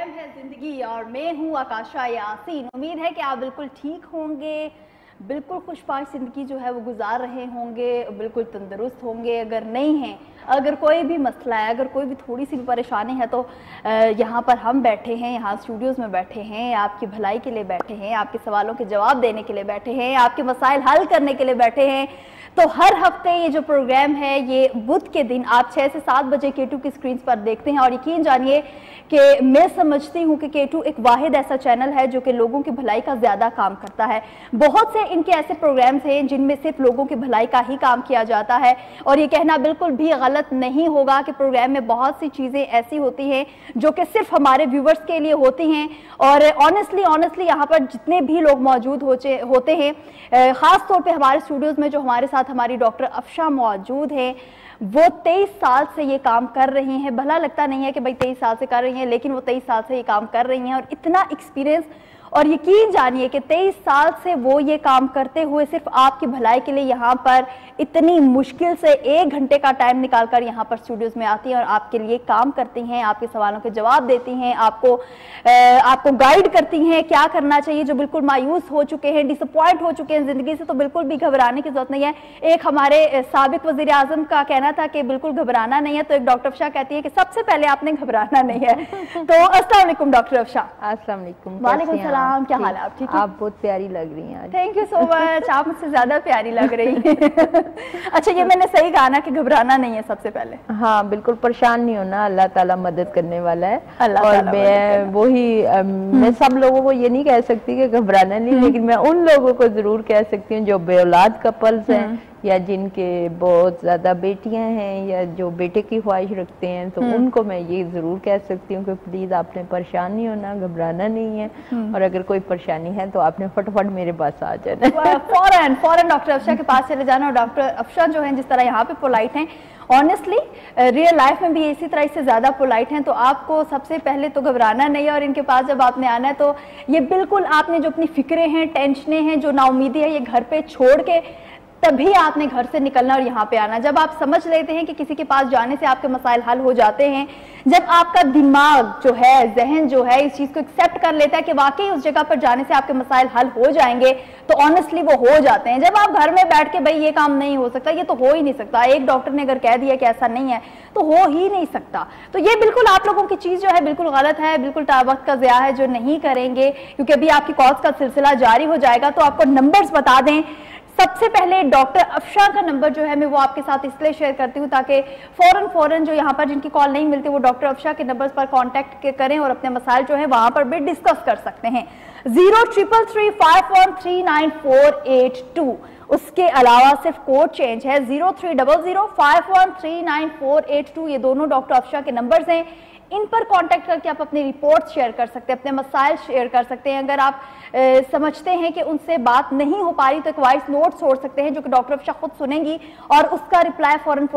Programme है जिंदगी और मैं हूँ आकाशा यासीन। उम्मीद है कि आप बिल्कुल ठीक होंगे, बिल्कुल खुशपाश जिंदगी जो है वो गुजार रहे होंगे, बिल्कुल तंदुरुस्त होंगे। अगर नहीं हैं, अगर कोई भी मसला है, अगर कोई भी थोड़ी सी भी परेशानी है तो यहाँ पर हम बैठे हैं, यहाँ स्टूडियोज़ में बैठे हैं, आपकी भलाई के लिए बैठे हैं, आपके सवालों के जवाब देने के लिए बैठे हैं, आपके मसाइल हल करने के लिए बैठे हैं। तो हर हफ्ते ये जो प्रोग्राम है ये बुध के दिन आप 6 से 7 बजे K2 की स्क्रीन पर देखते हैं। और यकीन जानिए कि मैं समझती हूँ कि K2 एक वाहिद ऐसा चैनल है जो कि लोगों की भलाई का ज़्यादा काम करता है। बहुत से इनके ऐसे प्रोग्राम्स हैं जिनमें सिर्फ लोगों की भलाई का ही काम किया जाता है, और ये कहना बिल्कुल भी गलत नहीं होगा कि प्रोग्राम में बहुत सी चीज़ें ऐसी होती हैं जो कि सिर्फ हमारे व्यूवर्स के लिए होती हैं। और ऑनेस्टली यहाँ पर जितने भी लोग मौजूद होते हैं, ख़ास तौर पे हमारे स्टूडियोज़ में जो हमारे साथ हमारी डॉक्टर अफशा मौजूद हैं, वो 23 साल से ये काम कर रही हैं। भला लगता नहीं है कि भाई 23 साल से कर रही हैं, लेकिन वो 23 साल से ये काम कर रही हैं और इतना एक्सपीरियंस। और यकीन जानिए कि 23 साल से वो ये काम करते हुए सिर्फ आपकी भलाई के लिए यहाँ पर इतनी मुश्किल से 1 घंटे का टाइम निकालकर यहाँ पर स्टूडियोज़ में आती हैं और आपके लिए काम करती हैं, आपके सवालों के जवाब देती हैं, आपको गाइड करती हैं क्या करना चाहिए। जो बिल्कुल मायूस हो चुके हैं, डिसअपॉइंट हो चुके हैं ज़िंदगी से, तो बिल्कुल भी घबराने की ज़रूरत नहीं है। एक हमारे साबिक वज़ीर आज़म का कहना था कि बिल्कुल घबराना नहीं है, तो एक डॉक्टर अफशा कहती है कि सबसे पहले आपने घबराना नहीं है। तो अस्सलाम वालेकुम डॉक्टर अफशा। अस्सलाम वालेकुम। वालेकुम सलाम, क्या हाल है? आप ठीक हैं? आप बहुत प्यारी लग रही हैं आज। थैंक यू सो मच, आप मुझसे ज्यादा प्यारी लग रही हैं। अच्छा, ये मैंने सही कहा ना कि घबराना नहीं है सबसे पहले? हाँ बिल्कुल, परेशान नहीं होना, अल्लाह ताला मदद करने वाला है। और मैं सब लोगों को ये नहीं कह सकती कि घबराना नहीं, लेकिन मैं उन लोगों को जरूर कह सकती हूँ जो बेऔलाद कपल्स हैं या जिनके बहुत ज्यादा बेटियां हैं या जो बेटे की ख्वाहिश रखते हैं, तो उनको मैं ये जरूर कह सकती हूँ कि प्लीज आपने परेशान नहीं होना, घबराना नहीं है। और अगर कोई परेशानी है तो आपने फटाफट मेरे पास आ जाना, फौरन डॉक्टर अफशा के पास चले जाना। और डॉक्टर अफशा जो है जिस तरह यहाँ पे पोलाइट हैं, ऑनेस्टली रियल लाइफ में भी इसी तरह से ज़्यादा पोलाइट हैं। तो आपको सबसे पहले तो घबराना नहीं है, और इनके पास जब आपने आना है तो ये बिल्कुल आपने जो अपनी फिक्रें हैं, टेंशनें हैं, जो नाउमीदी है, ये घर पे छोड़ के तभी आपने घर से निकलना और यहाँ पे आना। जब आप समझ लेते हैं कि किसी के पास जाने से आपके मसाइल हल हो जाते हैं, जब आपका दिमाग जो है, जहन जो है, इस चीज़ को एक्सेप्ट कर लेता है कि वाकई उस जगह पर जाने से आपके मसाइल हल हो जाएंगे, तो ऑनेस्टली वो हो जाते हैं। जब आप घर में बैठ के भाई ये काम नहीं हो सकता, ये तो हो ही नहीं सकता, एक डॉक्टर ने अगर कह दिया कि ऐसा नहीं है तो हो ही नहीं सकता, तो ये बिल्कुल आप लोगों की चीज़ जो है बिल्कुल गलत है, बिल्कुल वक्त का ज़िया है जो नहीं करेंगे। क्योंकि अभी आपकी कॉल्स का सिलसिला जारी हो जाएगा, तो आपको नंबर्स बता दें। सबसे पहले डॉक्टर अफशा का नंबर जो है मैं वो आपके साथ इसलिए शेयर करती हूँ ताकि फौरन जो यहाँ पर जिनकी कॉल नहीं मिलती वो डॉक्टर अफशा के नंबर्स पर कांटेक्ट करें और अपने मसाइल जो है वहाँ पर भी डिस्कस कर सकते हैं। 0333513948 उसके अलावा सिर्फ कोड चेंज है 0300513948 ये दोनों डॉक्टर अफशा के नंबर्स हैं। इन पर कांटेक्ट करके आप अपनी रिपोर्ट शेयर कर सकते हैं, अपने मसाइल शेयर कर सकते हैं। अगर आप समझते हैं कि उनसे बात नहीं हो पा रही तो एक वॉइस नोट छोड़ सकते हैं जो कि डॉक्टर अफशा खुद सुनेंगी और उसका रिप्लाई फौरन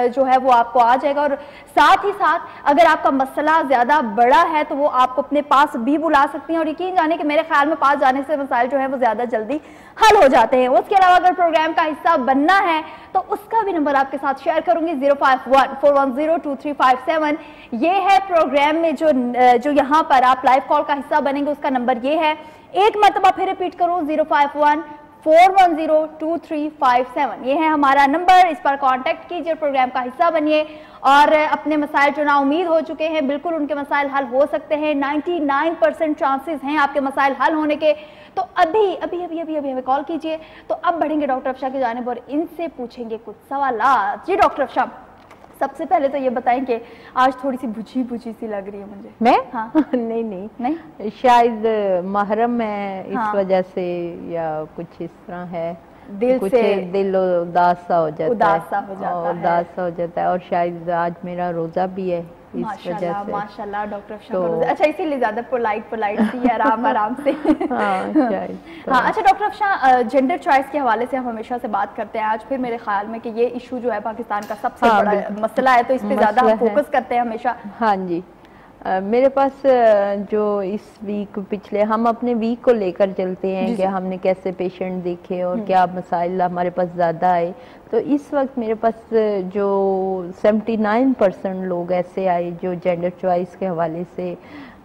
जो है वो आपको आ जाएगा। और साथ ही साथ अगर आपका मसला ज़्यादा बड़ा है तो वो आपको अपने पास भी बुला सकती हैं। और यकीन जाने कि मेरे ख्याल में पास जाने से मसाइल जो है वो ज़्यादा जल्दी हल हो जाते हैं। उसके अलावा अगर प्रोग्राम का हिस्सा बनना है तो उसका भी नंबर आपके साथ शेयर करूंगी 0514102357। ये है प्रोग्राम में जो यहाँ पर आप लाइव कॉल का हिस्सा बनेंगे, उसका नंबर ये है। एक मरतबा फिर रिपीट करूँ 0514102357 ये है हमारा नंबर। इस पर कांटेक्ट कीजिए, प्रोग्राम का हिस्सा बनिए और अपने मसाइल जो ना उम्मीद हो चुके हैं बिल्कुल उनके मसाइल हल हो सकते हैं। 99% चांसेस हैं आपके मसाइल हल होने के। तो अभी हमें कॉल कीजिए। तो अब बढ़ेंगे डॉक्टर अफशा की जानिब और इनसे पूछेंगे कुछ सवाल। जी डॉक्टर अफशा, सबसे पहले तो ये बताएं कि आज थोड़ी सी बुझी सी लग रही है मुझे। मैं? हाँ। नहीं, शायद महरम है इस वजह से या कुछ इस तरह है, दिल उदास सा हो जाता है और शायद आज मेरा रोजा भी है इस वजह से। माशाल्लाह डॉक्टर अफशा का रोजा, अच्छा इसीलिए ज्यादा पोलाइट सी आराम से। हाँ अच्छा डॉक्टर अफशा, जेंडर चॉइस के हवाले से हम हमेशा से बात करते हैं। आज फिर मेरे ख्याल में कि ये इशू जो है पाकिस्तान का सबसे बड़ा मसला है, तो इस पे ज्यादा हम फोकस करते हैं हमेशा। हाँ जी, मेरे पास जो इस वीक पिछले हम अपने वीक को लेकर चलते हैं कि हमने कैसे पेशेंट देखे और क्या मसाइल हमारे पास ज़्यादा आए। तो इस वक्त मेरे पास जो 79% लोग ऐसे आए जो जेंडर चॉइस के हवाले से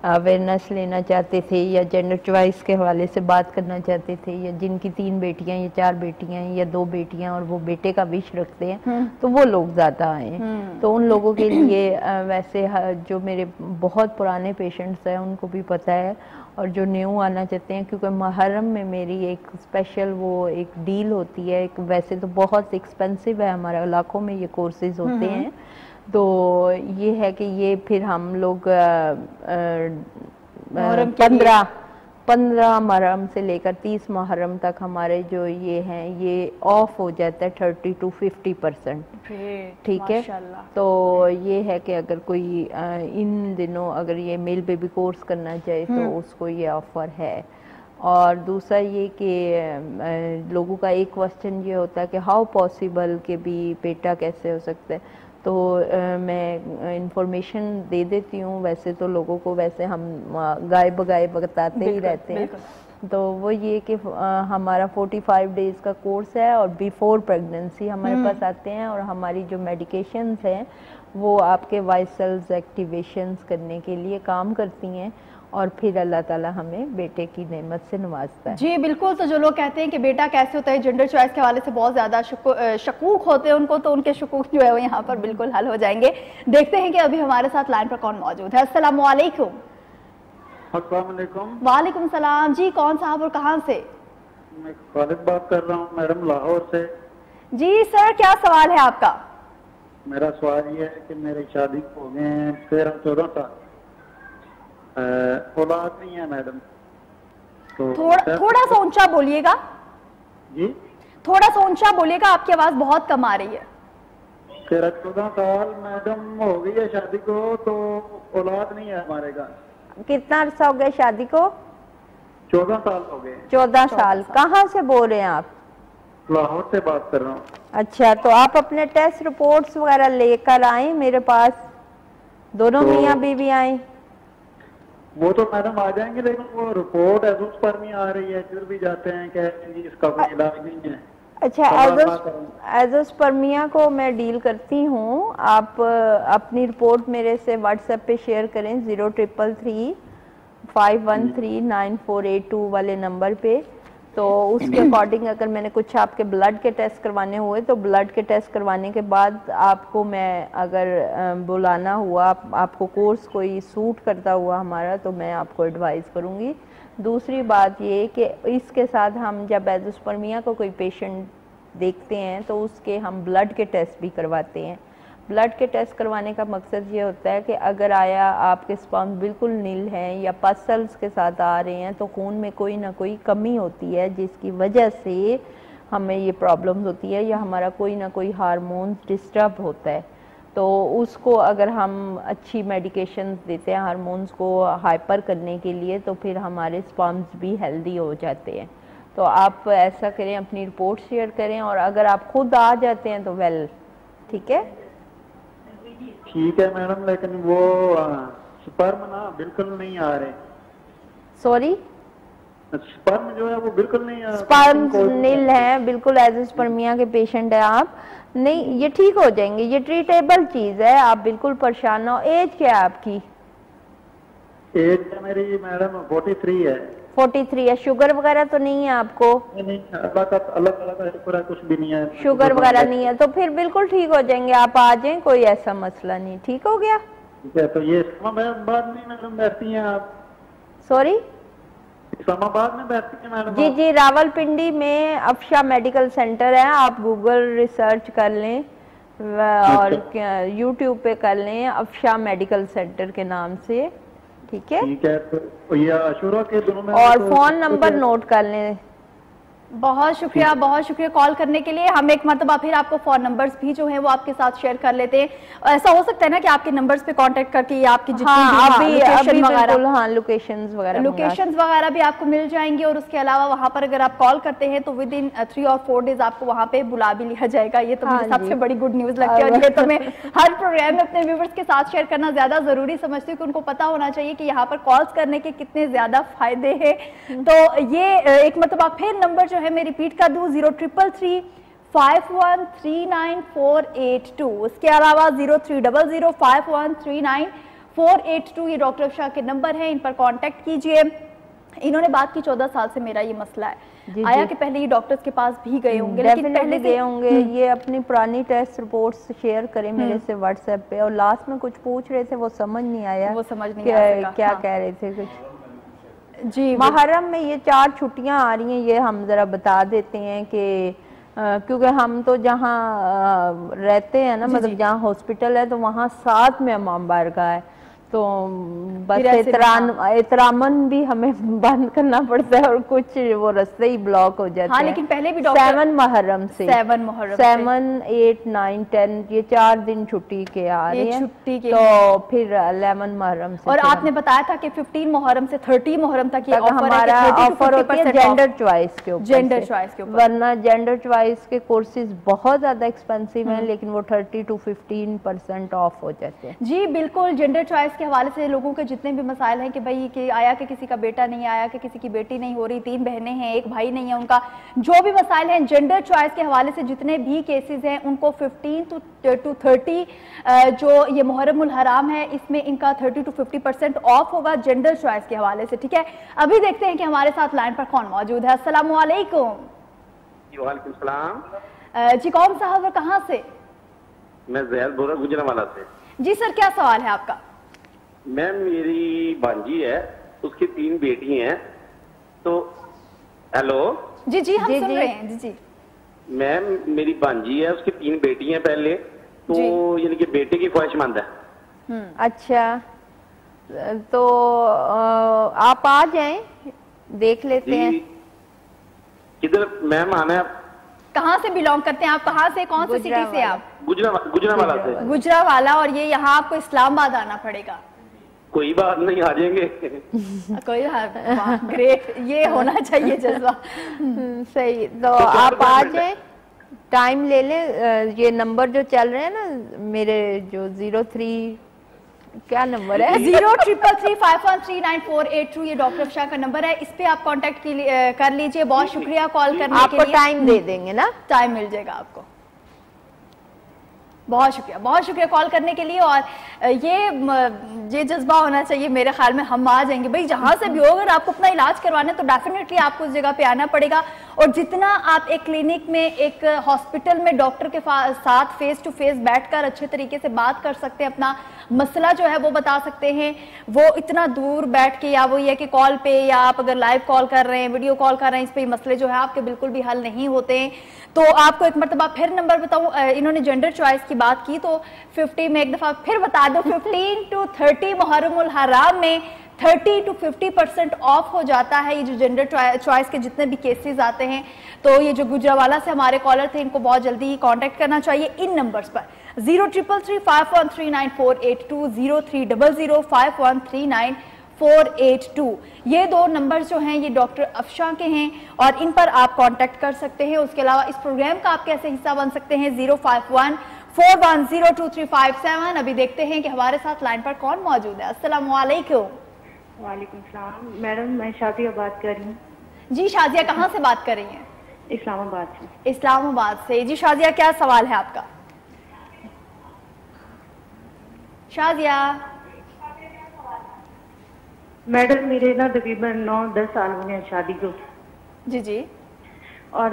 अवेयरनेस लेना चाहते थे या जेंडर चॉइस के हवाले से बात करना चाहते थे, या जिनकी 3 बेटियां या 4 बेटियां या 2 बेटियां और वो बेटे का विश रखते हैं, तो वो लोग ज़्यादा आए। तो उन लोगों के लिए वैसे जो मेरे बहुत पुराने पेशेंट्स हैं उनको भी पता है, और जो न्यू आना चाहते हैं, क्योंकि मुहर्रम में मेरी एक स्पेशल वो एक डील होती है। एक वैसे तो बहुत एक्सपेंसिव है, हमारे इलाकों में ये कोर्सेज होते हैं, तो ये है कि ये फिर हम लोग 15 मुहर्रम से लेकर 30 मुहर्रम तक हमारे जो ये हैं ये ऑफ हो जाता है 30 to 50%। ठीक है, तो ये है कि अगर कोई इन दिनों अगर ये मेल बेबी कोर्स करना चाहे तो उसको ये ऑफर है। और दूसरा ये कि लोगों का एक क्वेश्चन ये होता है कि हाउ पॉसिबल कि भी बेटा कैसे हो सकता है, तो मैं इंफॉर्मेशन दे देती हूँ। वैसे तो लोगों को वैसे हम गायब बताते ही रहते हैं, तो वो ये कि हमारा 45 डेज का कोर्स है और बिफोर प्रेगनेंसी हमारे पास आते हैं, और हमारी जो मेडिकेशंस हैं वो आपके वाइसल्स एक्टिवेशंस करने के लिए काम करती हैं, और फिर अल्लाह ताला हमें बेटे की नेमत से नवाजता है। जी बिल्कुल। तो जो लोग कहते हैं कि बेटा कैसे होता है, जेंडर चॉइस के हवाले से बहुत ज़्यादा शकूक होते हैं उनको, तो उनके शकूक जो है वो यहाँ पर बिल्कुल हल हो जाएंगे। देखते हैं कि अभी हमारे साथ लाइन पर कौन मौजूद है। अस्सलाम वालेकुम। वालेकुम सलाम जी, कौन साहब और कहाँ से? मैं खालिद बात कर रहा हूँ मैडम, लाहौर से। जी सर, क्या सवाल है आपका? मेरा सवाल ये है कि मेरी शादी हो गए हैं 13-14 साल, औलाद नहीं है मैडम। तो थोड़ा सा ऊंचा बोलिएगा जी, थोड़ा सा ऊंचा बोलिएगा, आपकी आवाज बहुत कम आ रही है। 13-14 साल मैडम हो गई है शादी को, तो औलाद नहीं है हमारे घर। कितना अरसा हो गया शादी को? 14 साल हो गए। 14 साल। कहाँ से बोल रहे हैं आप? लाहौर से बात कर रहा हूँ। अच्छा, तो आप अपने टेस्ट रिपोर्ट्स वगैरह लेकर आए मेरे पास, दोनों मियाँ बीवी आए। वो तो मैडम आ जाएंगे, लेकिन वो रिपोर्ट एजोस्पर्मी आ रही है, फिर भी जाते हैं कि इसका कोई इलाज नहीं है। अच्छा, एजोस्पर्मिया को मैं डील करती हूँ। आप अपनी रिपोर्ट मेरे से व्हाट्सएप पे शेयर करें 0333 513 9482 वाले नंबर पे। तो उसके अकॉर्डिंग अगर मैंने कुछ आपके ब्लड के टेस्ट करवाने हुए, तो ब्लड के टेस्ट करवाने के बाद आपको मैं अगर बुलाना हुआ, आपको कोर्स कोई सूट करता हुआ हमारा, तो मैं आपको एडवाइस करूँगी। दूसरी बात ये कि इसके साथ हम जब एजोस्पर्मिया को कोई पेशेंट देखते हैं तो उसके हम ब्लड के टेस्ट भी करवाते हैं। ब्लड के टेस्ट करवाने का मकसद ये होता है कि अगर आया आपके स्पर्म बिल्कुल नील हैं या पसल्स के साथ आ रहे हैं, तो खून में कोई ना कोई कमी होती है जिसकी वजह से हमें ये प्रॉब्लम्स होती है, या हमारा कोई ना कोई हार्मोन्स डिस्टर्ब होता है। तो उसको अगर हम अच्छी मेडिकेशंस देते हैं हार्मोन्स को हाइपर करने के लिए, तो फिर हमारे स्पर्म्स भी हेल्दी हो जाते हैं। तो आप ऐसा करें, अपनी रिपोर्ट शेयर करें, और अगर आप खुद आ जाते हैं तो वेल ठीक है। ठीक है मैडम, लेकिन वो स्पर्म ना बिल्कुल नहीं आ रहे। सॉरी, स्पर्म जो है वो बिल्कुल नहीं आ रहा। स्पर्म नील है, बिल्कुल एजोस्पर्मिया के पेशेंट है आप। नहीं, ये ठीक हो जाएंगे, ये ट्रीटेबल चीज है, आप बिल्कुल परेशान ना हो। एज क्या है आपकी? एज मेरी मैडम 43 है। 43 है। शुगर वगैरह तो नहीं है आपको? नहीं, अल्लाह कुछ भी नहीं है, शुगर वगैरह नहीं है, तो फिर बिल्कुल ठीक हो जाएंगे। आप आ जाएं, कोई ऐसा मसला नहीं, ठीक हो गया। ठीक है, तो ये इस्लामाबाद में मैडम बैठती हैं आप? सॉरी, इस्लामाबाद में बैठती हैं मैडम? जी जी, रावलपिंडी में अफशा मेडिकल सेंटर है, आप गूगल रिसर्च कर लें और यूट्यूब पे कर लें अफशा मेडिकल सेंटर के नाम से। ठीक है, तो ये अशूरा के दिनों में, और फोन नंबर नोट कर लें। बहुत शुक्रिया कॉल करने के लिए। हम एक मरतबा फिर आपको फोन नंबर्स भी जो है वो आपके साथ शेयर कर लेते हैं। ऐसा हो सकता है ना कि आपके नंबर्स पे कांटेक्ट करके आपकी जितनी लोकेशंस वगैरह भी आपको मिल जाएंगी, और उसके अलावा वहां पर अगर आप कॉल करते हैं तो विद इन 3 और 4 डेज आपको वहां पे बुला भी लिया जाएगा। ये तो मुझे सबसे बड़ी गुड न्यूज लगती है, और ये तो मैं हर प्रोग्राम में अपने व्यूवर्स के साथ शेयर करना ज्यादा जरूरी समझती हूँ कि उनको पता होना चाहिए कि यहाँ पर कॉल्स करने के कितने ज्यादा फायदे हैं। तो ये एक मरतबा फिर नंबर जो है मैं रिपीट कर दूं 0333 5139-482। उसके अलावा 03005139-482 ये डॉक्टर अफशा के नंबर हैं, इन पर कांटेक्ट कीजिए। इन्होंने बात की 14 साल से मेरा ये मसला है। आया कि पहले ये डॉक्टर्स के पास भी गए होंगे, लेकिन पहले गए होंगे। ये अपनी पुरानी टेस्ट रिपोर्ट्स शेयर करें मेरे से व्हाट्सएप पे। और लास्ट में कुछ पूछ रहे थे, वो समझ नहीं आया, वो समझ नहीं आया क्या कह रहे थे कुछ। जी, मुहर्रम में ये 4 छुट्टियां आ रही हैं, ये हम जरा बता देते हैं कि क्योंकि हम तो जहाँ रहते हैं ना, मतलब जहाँ हॉस्पिटल है, तो वहाँ साथ में इमाम बारगाह है, तो बस एहतरामन भी हमें बंद करना पड़ता है और कुछ वो रास्ते ही ब्लॉक हो जाते हैं। लेकिन पहले भी डॉक्टर 7 मुहर्रम से 7, 8, 9, 10 ये 4 दिन छुट्टी के आ रहे हैं, छुट्टी के, तो फिर 11 मुहर्रम से। और आपने बताया था कि 15 मुहर्रम से 30 मुहर्रम तक ये हमारा ऑफर होती है जेंडर चॉइस के ऊपर, जेंडर चॉइस के ऊपर। वरना जेंडर चॉइस के कोर्सेज बहुत ज्यादा एक्सपेंसिव हैं, लेकिन वो 30 to 15% ऑफ हो जाते हैं। जी बिल्कुल, जेंडर चॉइस के हवाले से लोगों के जितने भी मसाइल हैं कि भाई कि आया कि किसी का बेटा नहीं आया, कि किसी की बेटी नहीं हो रही, 3 बहनें हैं, 1 भाई नहीं है, उनका जो भी मसाइल हैं जेंडर चॉइस के हवाले से जितने भी केसेस हैं उनको 15 to 30 जो ये मुहर्रमुल हराम है इसमें इनका 30 to 50% ऑफ होगा जेंडर चॉइस के हवाले से। ठीक है, अभी देखते हैं कि हमारे साथ लाइन पर कौन मौजूद है। अस्सलाम वालेकुम। वालेकुम सलाम। जी कौन साहब और कहाँ से? मैं जैद बोल रहा हूँ गुजरावाला से। जी सर, क्या सवाल है आपका? मैम मेरी भांजी है, उसकी 3 बेटी हैं, तो हेलो जी जी हम सुन रहे हैं। जी जी मैम मेरी भांजी है, उसकी 3 बेटी हैं पहले, तो यानी कि बेटे की ख्वाहिशमंद है। अच्छा, तो आप आ जाएं, देख लेते हैं। किधर मैम आना है? कहाँ से बिलोंग करते हैं आप? कहाँ से, कौन सी सिटी से आप? गुजरावाला से। गुजरावाला। और ये यहाँ आपको इस्लामाबाद आना पड़ेगा? कोई बात नहीं, आ जाएंगे। कोई ग्रेट, ये होना चाहिए जज्बा। सही, तो आप आ जाएं, टाइम ले लें। ये नंबर जो चल रहे हैं ना मेरे, जो 03 क्या नंबर है 03335139-482 ये डॉक्टर अफशा का नंबर है, इस पे आप कांटेक्ट कर लीजिए। बहुत शुक्रिया कॉल करने के लिए। आपको टाइम दे देंगे ना, टाइम मिल जाएगा आपको। बहुत शुक्रिया कॉल करने के लिए। और ये जज्बा होना चाहिए मेरे ख्याल में, हम आ जाएंगे भाई जहां से भी हो। अगर आपको अपना इलाज करवाना है तो डेफिनेटली आपको उस जगह पे आना पड़ेगा। और जितना आप एक क्लिनिक में, एक हॉस्पिटल में डॉक्टर के साथ फेस टू फेस बैठकर अच्छे तरीके से बात कर सकते हैं, अपना मसला जो है वो बता सकते हैं, वो इतना दूर बैठ के, या वो ये कि कॉल पे, या आप अगर लाइव कॉल कर रहे हैं, वीडियो कॉल कर रहे हैं, इस पे मसले जो है आपके बिल्कुल भी हल नहीं होते हैं। तो आपको एक मरतबा फिर नंबर बताऊं, इन्होंने जेंडर चॉइस की बात की तो 50 में एक दफा फिर बता दो, 15 to 30 मुहर्रमुल हराम में 30 to 50% ऑफ हो जाता है ये जो जेंडर चॉइस के जितने भी केसेस आते हैं। तो ये जो गुजरावाला से हमारे कॉलर थे, इनको बहुत जल्दी कांटेक्ट करना चाहिए इन नंबर्स पर 03335139-482, 03005139-482। ये 2 नंबर्स जो हैं ये डॉक्टर अफशा के हैं और इन पर आप कांटेक्ट कर सकते हैं। उसके अलावा इस प्रोग्राम का आप कैसे हिस्सा बन सकते हैं 05141022357। अभी देखते हैं कि हमारे साथ लाइन पर कौन मौजूद है। अस्सलाम वालेकुम। वालेकुम सलाम मैडम, मैं शादिया बात कर रही हूँ। जी शादिया, कहाँ से बात कर रही हैं? इस्लामाबाद से। इस्लामाबाद से। जी शादिया, क्या सवाल है आपका? शादिया मैडम मेरे ना तकरीबन 9-10 साल हो गए शादी को। जी जी। और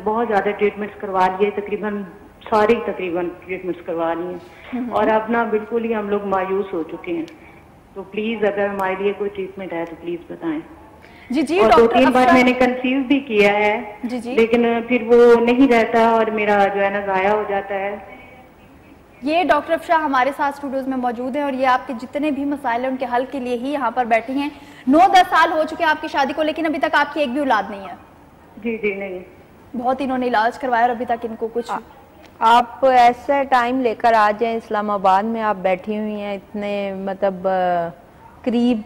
बहुत ज्यादा ट्रीटमेंट्स करवा लिए, तकरीबन ट्रीटमेंट्स करवा लिए, और अब ना बिल्कुल ही हम लोग मायूस हो चुके हैं। तो प्लीज अगर हमारे लिए कोई ट्रीटमेंट है तो प्लीज बताएं। जी जी। और 2-3 बार मैंने कंसीव भी किया है। जी जी। लेकिन फिर वो नहीं रहता और मेरा जो है ना जाया हो जाता है। ये डॉक्टर अफशा हमारे साथ स्टूडियोज में मौजूद हैं और ये आपके जितने भी मसाइल हैं उनके हल के लिए ही यहाँ पर बैठी हैं। 9-10 साल हो चुके हैं आपकी शादी को, लेकिन अभी तक आपकी एक भी औलाद नहीं है? जी जी नहीं। बहुत इन्होंने इलाज करवाया और अभी तक इनको कुछ। आप ऐसा टाइम लेकर आ जाएं, इस्लामाबाद में आप बैठी हुई हैं, इतने मतलब करीब,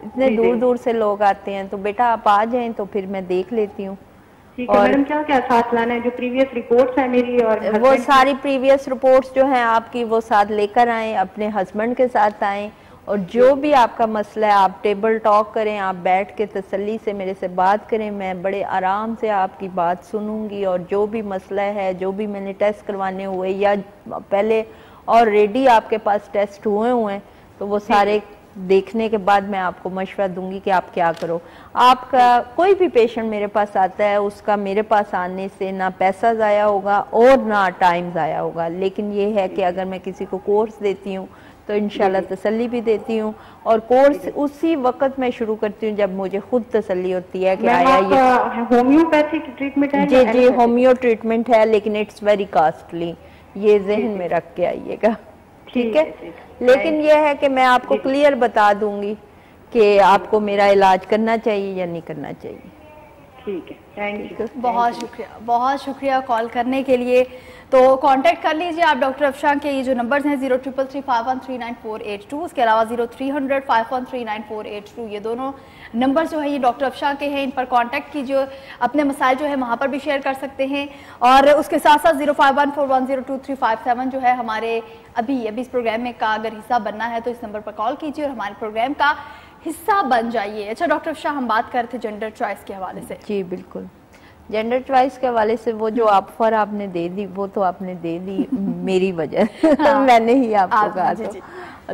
इतने दूर दूर से लोग आते हैं, तो बेटा आप आ जाएं तो फिर मैं देख लेती हूँ। और मैडम क्या क्या साथ लाना है? जो प्रीवियस रिपोर्ट्स है मेरी, और वो सारी प्रीवियस रिपोर्ट्स जो हैं आपकी वो साथ लेकर आएं, अपने हस्बैंड के साथ आएं, और जो भी आपका मसला है आप टेबल टॉक करें, आप बैठ के तसल्ली से मेरे से बात करें, मैं बड़े आराम से आपकी बात सुनूंगी और जो भी मसला है, जो भी मैंने टेस्ट करवाने हुए या पहले ऑलरेडी आपके पास टेस्ट हुए हैं तो वो सारे देखने के बाद मैं आपको मशवरा दूंगी कि आप क्या करो। आपका कोई भी पेशेंट मेरे पास आता है उसका मेरे पास आने से ना पैसा ज़ाया होगा और ना टाइम ज़ाया होगा, लेकिन ये है कि अगर मैं किसी को कोर्स देती हूँ तो इंशाल्लाह तसल्ली भी देती हूँ और कोर्स उसी वक्त मैं शुरू करती हूँ जब मुझे खुद तसल्ली होती है कि आया ये होम्योपैथिक ट्रीटमेंट है। जी जी होम्यो ट्रीटमेंट है, लेकिन इट्स वेरी कॉस्टली, ये जहन में रख के आइएगा, ठीक है। लेकिन यह है कि मैं आपको क्लियर बता दूंगी कि आपको मेरा इलाज करना चाहिए या नहीं करना चाहिए। ठीक है, थैंक यू, बहुत शुक्रिया कॉल करने के लिए। तो कांटेक्ट कर लीजिए आप डॉक्टर अफशान के ये जो नंबर्स हैं 0333513948 उसके अलावा 0300513948 ये दोनों नंबर जो है ये डॉक्टर अफशान के हैं, इन पर कांटेक्ट कीजिए, अपने मसाइल जो है वहाँ पर भी शेयर कर सकते हैं। और उसके साथ साथ 0514102357 जो है हमारे अभी इस प्रोग्राम में का अगर हिस्सा बनना है तो इस नंबर पर कॉल कीजिए और हमारे प्रोग्राम का हिस्सा बन जाइए। अच्छा डॉक्टर अफशान, हम बात कर रहे थे जेंडर चॉइस के हवाले से। जी बिल्कुल, जेंडर चॉइस के हवाले से वो जो ऑफर आपने दे दी वो तो आपने दे दी मेरी वजह हाँ, मैंने ही आपको कहा। तो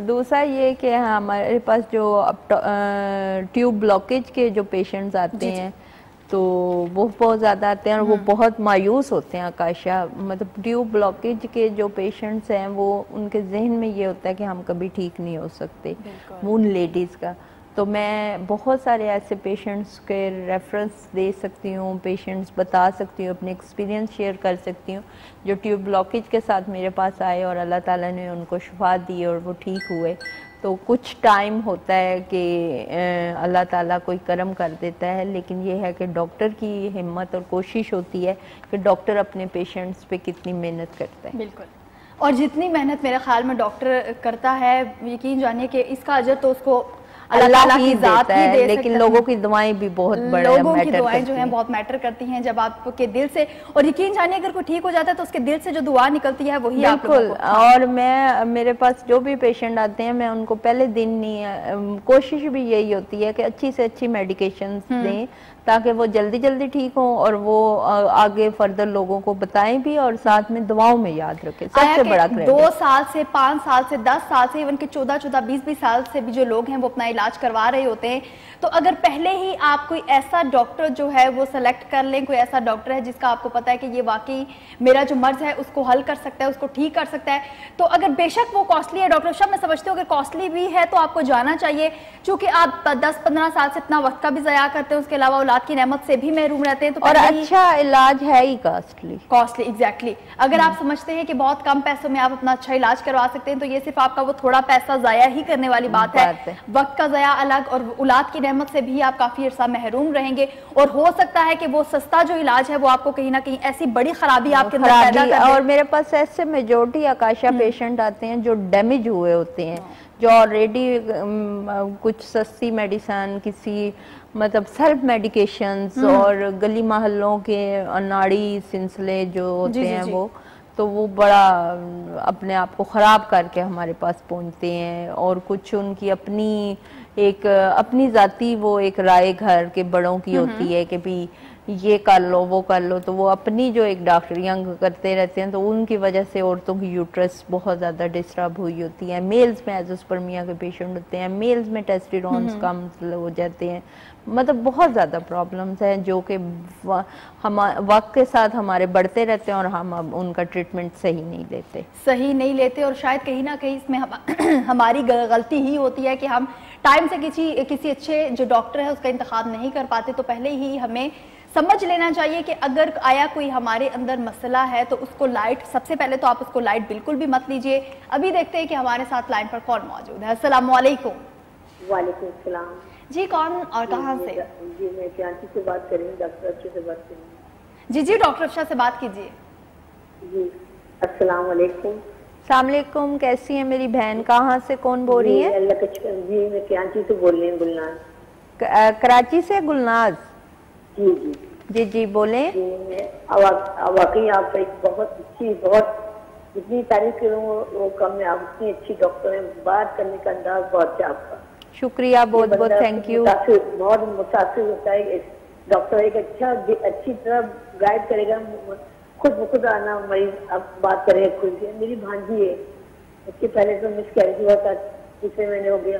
दूसरा ये कि हमारे पास जो ट्यूब ब्लॉकेज के जो पेशेंट्स आते हैं तो वो बहुत ज़्यादा आते हैं और वो बहुत मायूस होते हैं आकाशा। मतलब ट्यूब ब्लॉकेज के जो पेशेंट्स हैं वो उनके जहन में ये होता है कि हम कभी ठीक नहीं हो सकते, उन लेडीज़ का। तो मैं बहुत सारे ऐसे पेशेंट्स के रेफरेंस दे सकती हूँ, पेशेंट्स बता सकती हूँ, अपने एक्सपीरियंस शेयर कर सकती हूँ जो ट्यूब ब्लॉकेज के साथ मेरे पास आए और अल्लाह ताला ने उनको शिफा दी और वो ठीक हुए। तो कुछ टाइम होता है कि अल्लाह ताला कोई करम कर देता है, लेकिन ये है कि डॉक्टर की हिम्मत और कोशिश होती है कि डॉक्टर अपने पेशेंट्स पे कितनी मेहनत करता है। बिल्कुल, और जितनी मेहनत मेरे ख्याल में डॉक्टर करता है यकीन जानिए कि इसका अजर तो उसको अल्लाह ही ज़ात ही दे, लेकिन लोगों की दुआएं भी बहुत बड़े लोगों की दुआएं जो हैं बहुत मैटर करती हैं जब आपके दिल से, और यकीन जानिए अगर कोई ठीक हो जाता है तो उसके दिल से जो दुआ निकलती है वही बिल्कुल। और मैं मेरे पास जो भी पेशेंट आते हैं मैं उनको पहले दिन कोशिश भी यही होती है कि अच्छी से अच्छी मेडिकेशन दें ताकि वो जल्दी जल्दी ठीक हो और वो आगे फर्दर लोगों को बताएं भी और साथ में दुआओं में याद रखें। सबसे बड़ा 2 साल से 5 साल से 10 साल से इवन के 14-14 20-20 साल से भी जो लोग हैं वो अपना इलाज करवा रहे होते हैं। तो अगर पहले ही आप कोई ऐसा डॉक्टर जो है वो सेलेक्ट कर लें, कोई ऐसा डॉक्टर है जिसका आपको पता है कि ये वाकई मेरा जो मर्ज है उसको हल कर सकता है, उसको ठीक कर सकता है, तो अगर बेशक वो कॉस्टली है डॉक्टर साहब, मैं समझती हूँ अगर कॉस्टली भी है तो आपको जाना चाहिए, क्योंकि आप 10-15 साल से अपना वक्त का भी ज़या करते हैं, उसके अलावा औलाद की नेमत से भी महरूम रहते हैं। तो और अच्छा इलाज है ही कॉस्टली एग्जैक्टली। अगर आप समझते हैं कि बहुत कम पैसों में आप अपना अच्छा इलाज करवा सकते हैं तो ये सिर्फ आपका वो थोड़ा पैसा ज़ाया ही करने वाली बात है। वक्त का ज़या अलग और औलाद की नेमत से भी आप काफी अरसा महरूम रहेंगे और हो सकता है कि वो सस्ता जो इलाज है वो आपको कहीं ना कहीं ऐसी बड़ी खराबी आपके अंदर पैदा कर दे। और मेरे पास ऐसे मेजॉरिटी आकाशा पेशेंट आते हैं जो डैमेज हुए होते हैं, जो ऑलरेडी कुछ सस्ती मेडिसिन, किसी मतलब सेल्फ मेडिकेशंस और गली मोहल्लों के नाड़ी सिलसिले जो होते हैं वो तो वो बड़ा अपने आप को ख़राब करके हमारे पास पहुंचते हैं। और कुछ उनकी अपनी ज़ाती वो एक राय घर के बड़ों की होती है कि भी ये कर लो वो कर लो, तो वो अपनी जो एक डॉक्टरियाँ करते रहते हैं तो उनकी वजह से औरतों की यूट्रस बहुत ज़्यादा डिस्टर्ब हुई होती है। मेल्स में एजोस्पर्मिया के पेशेंट होते हैं, मेल्स में टेस्टोस्टेरोन कम हो जाते हैं, मतलब बहुत ज़्यादा प्रॉब्लम्स हैं जो कि हम वक्त के साथ हमारे बढ़ते रहते हैं और हम अब उनका ट्रीटमेंट सही नहीं लेते और शायद कहीं ना कहीं इसमें हमारी गलती ही होती है कि हम टाइम से किसी अच्छे जो डॉक्टर है उसका इंतखाब नहीं कर पाते। तो पहले ही हमें समझ लेना चाहिए कि अगर आया कोई हमारे अंदर मसला है तो उसको लाइट, सबसे पहले तो आप उसको लाइट बिल्कुल भी मत लीजिए। अभी देखते हैं कि हमारे साथ लाइन पर कौन मौजूद है। अस्सलाम वालेकुम। वालेकुम सलाम जी, कौन और कहाँ से? जी मैं क्रांति से बात कर रही हूँ, डॉक्टर अफशा से बात कर रही हूँ। जी डॉक्टर अफशा से बात कीजिए। जी अस्सलाम वालेकुम। अस्सलाम वालेकुम, कैसी है मेरी बहन? कहाँ से कौन बोल रही है? जी मैं क्रांति से बोल रही हूँ, गुलनाज। कराची से गुलनाज? जी जी जी बोले। वाकई आप एक बहुत अच्छी, बहुत जितनी तारीफ करूँ वो कम है। आप इतनी अच्छी डॉक्टर हैं, बात करने का अंदाज बहुत है आपका। शुक्रिया, बहुत बहुत थैंक यू। बहुत मुतासिर होता है डॉक्टर, एक अच्छी तरह गाइड करेगा, खुद आना मरीज अब बात करेंगे खुद से। मेरी भांजी है, उसके पहले तो मिस कैरेज हुआ था, 3 महीने हो गया,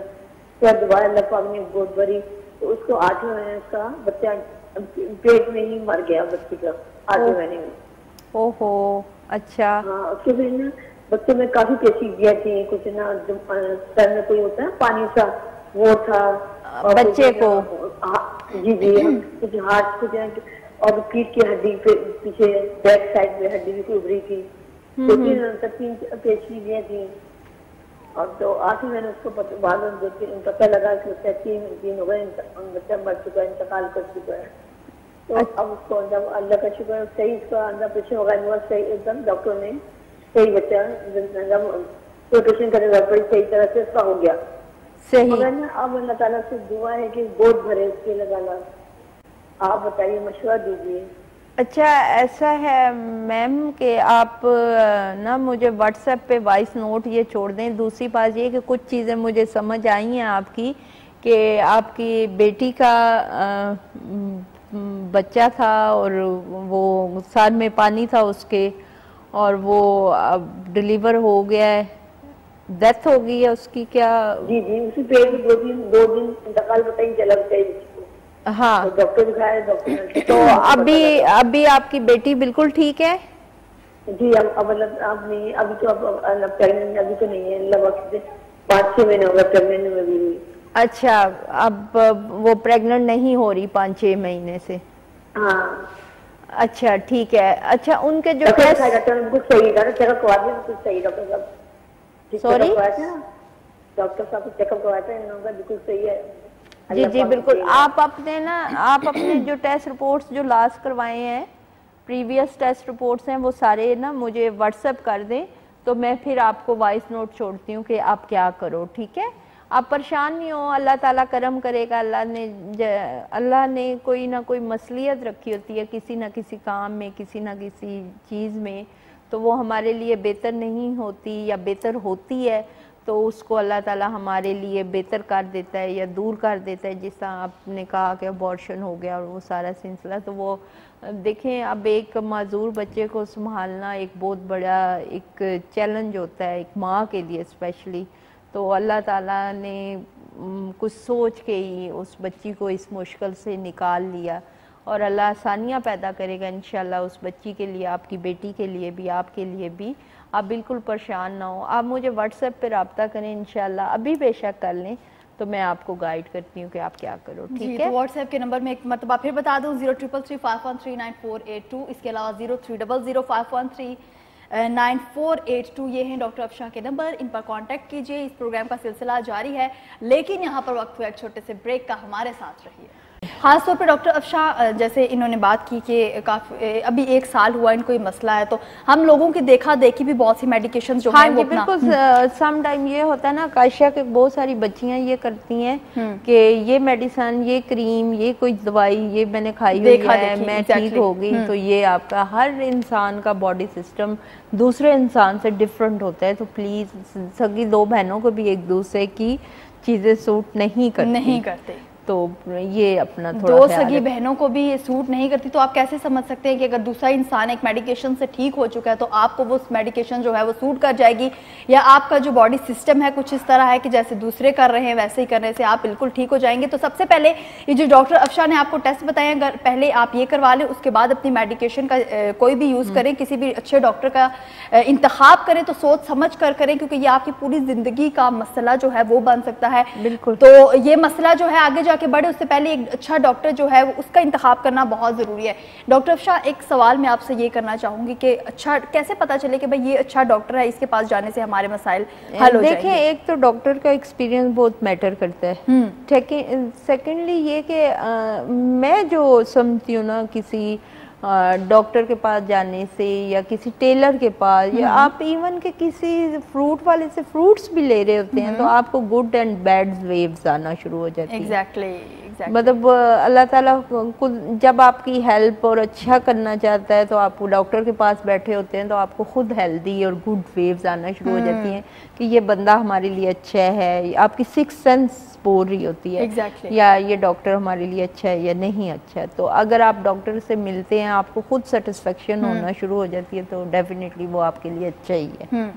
फिर दोबारा अल्लाह पाक ने गोद भरी तो उसको 8वें महीने उसका बच्चा पेट में ही मर गया, बच्चे का 8वें महीने में। ओहो, अच्छा। हाँ, उसके फिर ना बच्चे में काफी पेचीदगियां थी, कुछ ना सर में कोई होता है पानी सा वो था और बच्चे को। जी कुछ हाथ कुछ और पीठ की हड्डी पीछे बैक साइड में हड्डी भी उभरी थी, 2-3 पेचीदगियां थी। और तो आखिर मैंने उसको पता लगा कि बच्चा 3 दिन हो गए, बच्चा मर चुका है, इंतकाल कर चुका है। तो अब उसको जब अल्लाह का शुक्र सही इसका अंदर ऑपरेशन होगा, सही एकदम डॉक्टर ने सही बच्चा ऑपरेशन करने बड़ी सही तरह से उसका हो गया सही। मगर ना अब अल्लाह ताला से दुआ है कि गोद भरे उसके लगा। आप बताइए, मशवरा दीजिए। अच्छा, ऐसा है मैम कि आप ना मुझे व्हाट्सएप पे वॉइस नोट ये छोड़ दें। दूसरी बात ये कि कुछ चीज़ें मुझे समझ आई हैं आपकी, कि आपकी बेटी का बच्चा था और वो सर में पानी था उसके, और वो अब डिलीवर हो गया है, डेथ हो गई है उसकी क्या? जी उसी पेट में 2 दिन इंतकाल पता ही चला उसका। हाँ, तो डॉक्टर दिखाया, डॉक्टर तो अभी आपकी बेटी बिल्कुल ठीक है? जी अब नहीं, अभी तो अब प्रेगनेंट अभी तो नहीं है, लगभग 5-6 महीने हो गए प्रेगनेंट में भी। अच्छा, अब वो प्रेग्नेंट नहीं हो रही 5-6 महीने से? हाँ। अच्छा, ठीक है। अच्छा, उनके जो टेस्ट बिल्कुल सही चेकअप करवा दिया, बिल्कुल सही डॉक्टर साहब। सॉरी, डॉक्टर साहब को चेकअप करवाया था, इन्होंने बिल्कुल सही है। जी बिल्कुल। आप अपने जो टेस्ट रिपोर्ट्स जो लास्ट करवाए हैं, प्रीवियस टेस्ट रिपोर्ट्स हैं, वो सारे ना मुझे व्हाट्सएप कर दें, तो मैं फिर आपको वॉइस नोट छोड़ती हूँ कि आप क्या करो, ठीक है? आप परेशान नहीं हो, अल्लाह ताला करम करेगा। अल्लाह ने कोई ना कोई मसलियत रखी होती है किसी ना किसी काम में, किसी ना किसी चीज़ में, तो वो हमारे लिए बेहतर नहीं होती या बेहतर होती है, तो उसको अल्लाह ताला हमारे लिए बेहतर कर देता है या दूर कर देता है। जिस तरह आपने कहा कि अबॉर्शन हो गया और वो सारा सिलसिला, तो वो देखें, अब एक माजूर बच्चे को संभालना एक बहुत बड़ा एक चैलेंज होता है, एक माँ के लिए स्पेशली। तो अल्लाह ताला ने कुछ सोच के ही उस बच्ची को इस मुश्किल से निकाल लिया, और अल्लाह आसानियाँ पैदा करेगा इंशाल्लाह उस बच्ची के लिए, आपकी बेटी के लिए भी, आपके लिए भी। आप बिल्कुल परेशान ना हो, आप मुझे व्हाट्सएप पे रब्ता करें, इंशाल्लाह अभी बेशक कर लें, तो मैं आपको गाइड करती हूँ कि आप क्या करो, ठीक है? तो व्हाट्सएप के नंबर में एक मतलब फिर बता दूँ, 0333513948 इसके अलावा 0300513948 ये हैं डॉक्टर अफशा के नंबर, इन पर कांटेक्ट कीजिए। इस प्रोग्राम का सिलसिला जारी है, लेकिन यहाँ पर वक्त हुआ एक छोटे से ब्रेक का, हमारे साथ रहिए। खास तौर पे डॉक्टर अफशा, जैसे इन्होंने बात की कि काफ़ी अभी 1 साल हुआ इनको ये मसला है, तो हम लोगों की देखा देखी भी बहुत सी मेडिकेशन जो हैं वो बिल्कुल सम टाइम ये होता है ना कायशा के, बहुत सारी बच्चियां ये करती हैं कि ये मेडिसिन, ये क्रीम, ये कोई दवाई ये मैंने खाई हुई है, मैं ठीक हो गई। तो ये आपका हर इंसान का बॉडी सिस्टम दूसरे इंसान से डिफरेंट होता है, तो प्लीज़ सगी 2 बहनों को भी एक दूसरे की चीज़ें सूट नहीं करते, तो ये अपना थोड़ा 2 सगी बहनों को भी ये सूट नहीं करती। तो आप कैसे समझ सकते हैं कि अगर दूसरा इंसान एक मेडिकेशन से ठीक हो चुका है तो आपको वो मेडिकेशन जो है वो सूट कर जाएगी, या आपका जो बॉडी सिस्टम है कुछ इस तरह है कि जैसे दूसरे कर रहे हैं वैसे ही करने से आप बिल्कुल ठीक हो जाएंगे? तो सबसे पहले ये जो डॉक्टर अफशा ने आपको टेस्ट बताए, अगर पहले आप ये करवा लें, उसके बाद अपनी मेडिकेशन का कोई भी यूज़ करें, किसी भी अच्छे डॉक्टर का इंतखाब करें तो सोच समझ कर करें, क्योंकि ये आपकी पूरी ज़िंदगी का मसला जो है वो बन सकता है। बिल्कुल। तो ये मसला जो है आगे के बढ़े उससे पहले एक अच्छा डॉक्टर जो है उसका इंतखाब करना बहुत ज़रूरी है। डॉक्टर अफशा, एक सवाल मैं आपसे ये करना चाहूँगी कि अच्छा कैसे पता चले कि भाई ये अच्छा डॉक्टर है, इसके पास जाने से हमारे मसाइल हल हो जाएंगे? देखिए, एक तो डॉक्टर का एक्सपीरियंस बहुत मैटर करता है, सेकेंडली ये कि मैं जो समझती हूँ ना, किसी डॉक्टर के पास जाने से या किसी टेलर के पास, या आप इवन के किसी फ्रूट वाले से फ्रूट्स भी ले रहे होते हैं, तो आपको गुड एंड बैड वेव्स आना शुरू हो जाती है। एग्जैक्टली। मतलब अल्लाह ताला जब आपकी हेल्प और अच्छा करना चाहता है तो आप डॉक्टर के पास बैठे होते हैं तो आपको खुद हेल्दी और गुड वेव्स आना शुरू हो जाती हैं कि ये बंदा हमारे लिए अच्छा है, आपकी सिक्स सेंस बोल रही होती है या ये डॉक्टर हमारे लिए अच्छा है या नहीं अच्छा है। तो अगर आप डॉक्टर से मिलते हैं आपको खुद सेटिस्फेक्शन होना शुरू हो जाती है तो डेफिनेटली वो आपके लिए अच्छा ही है,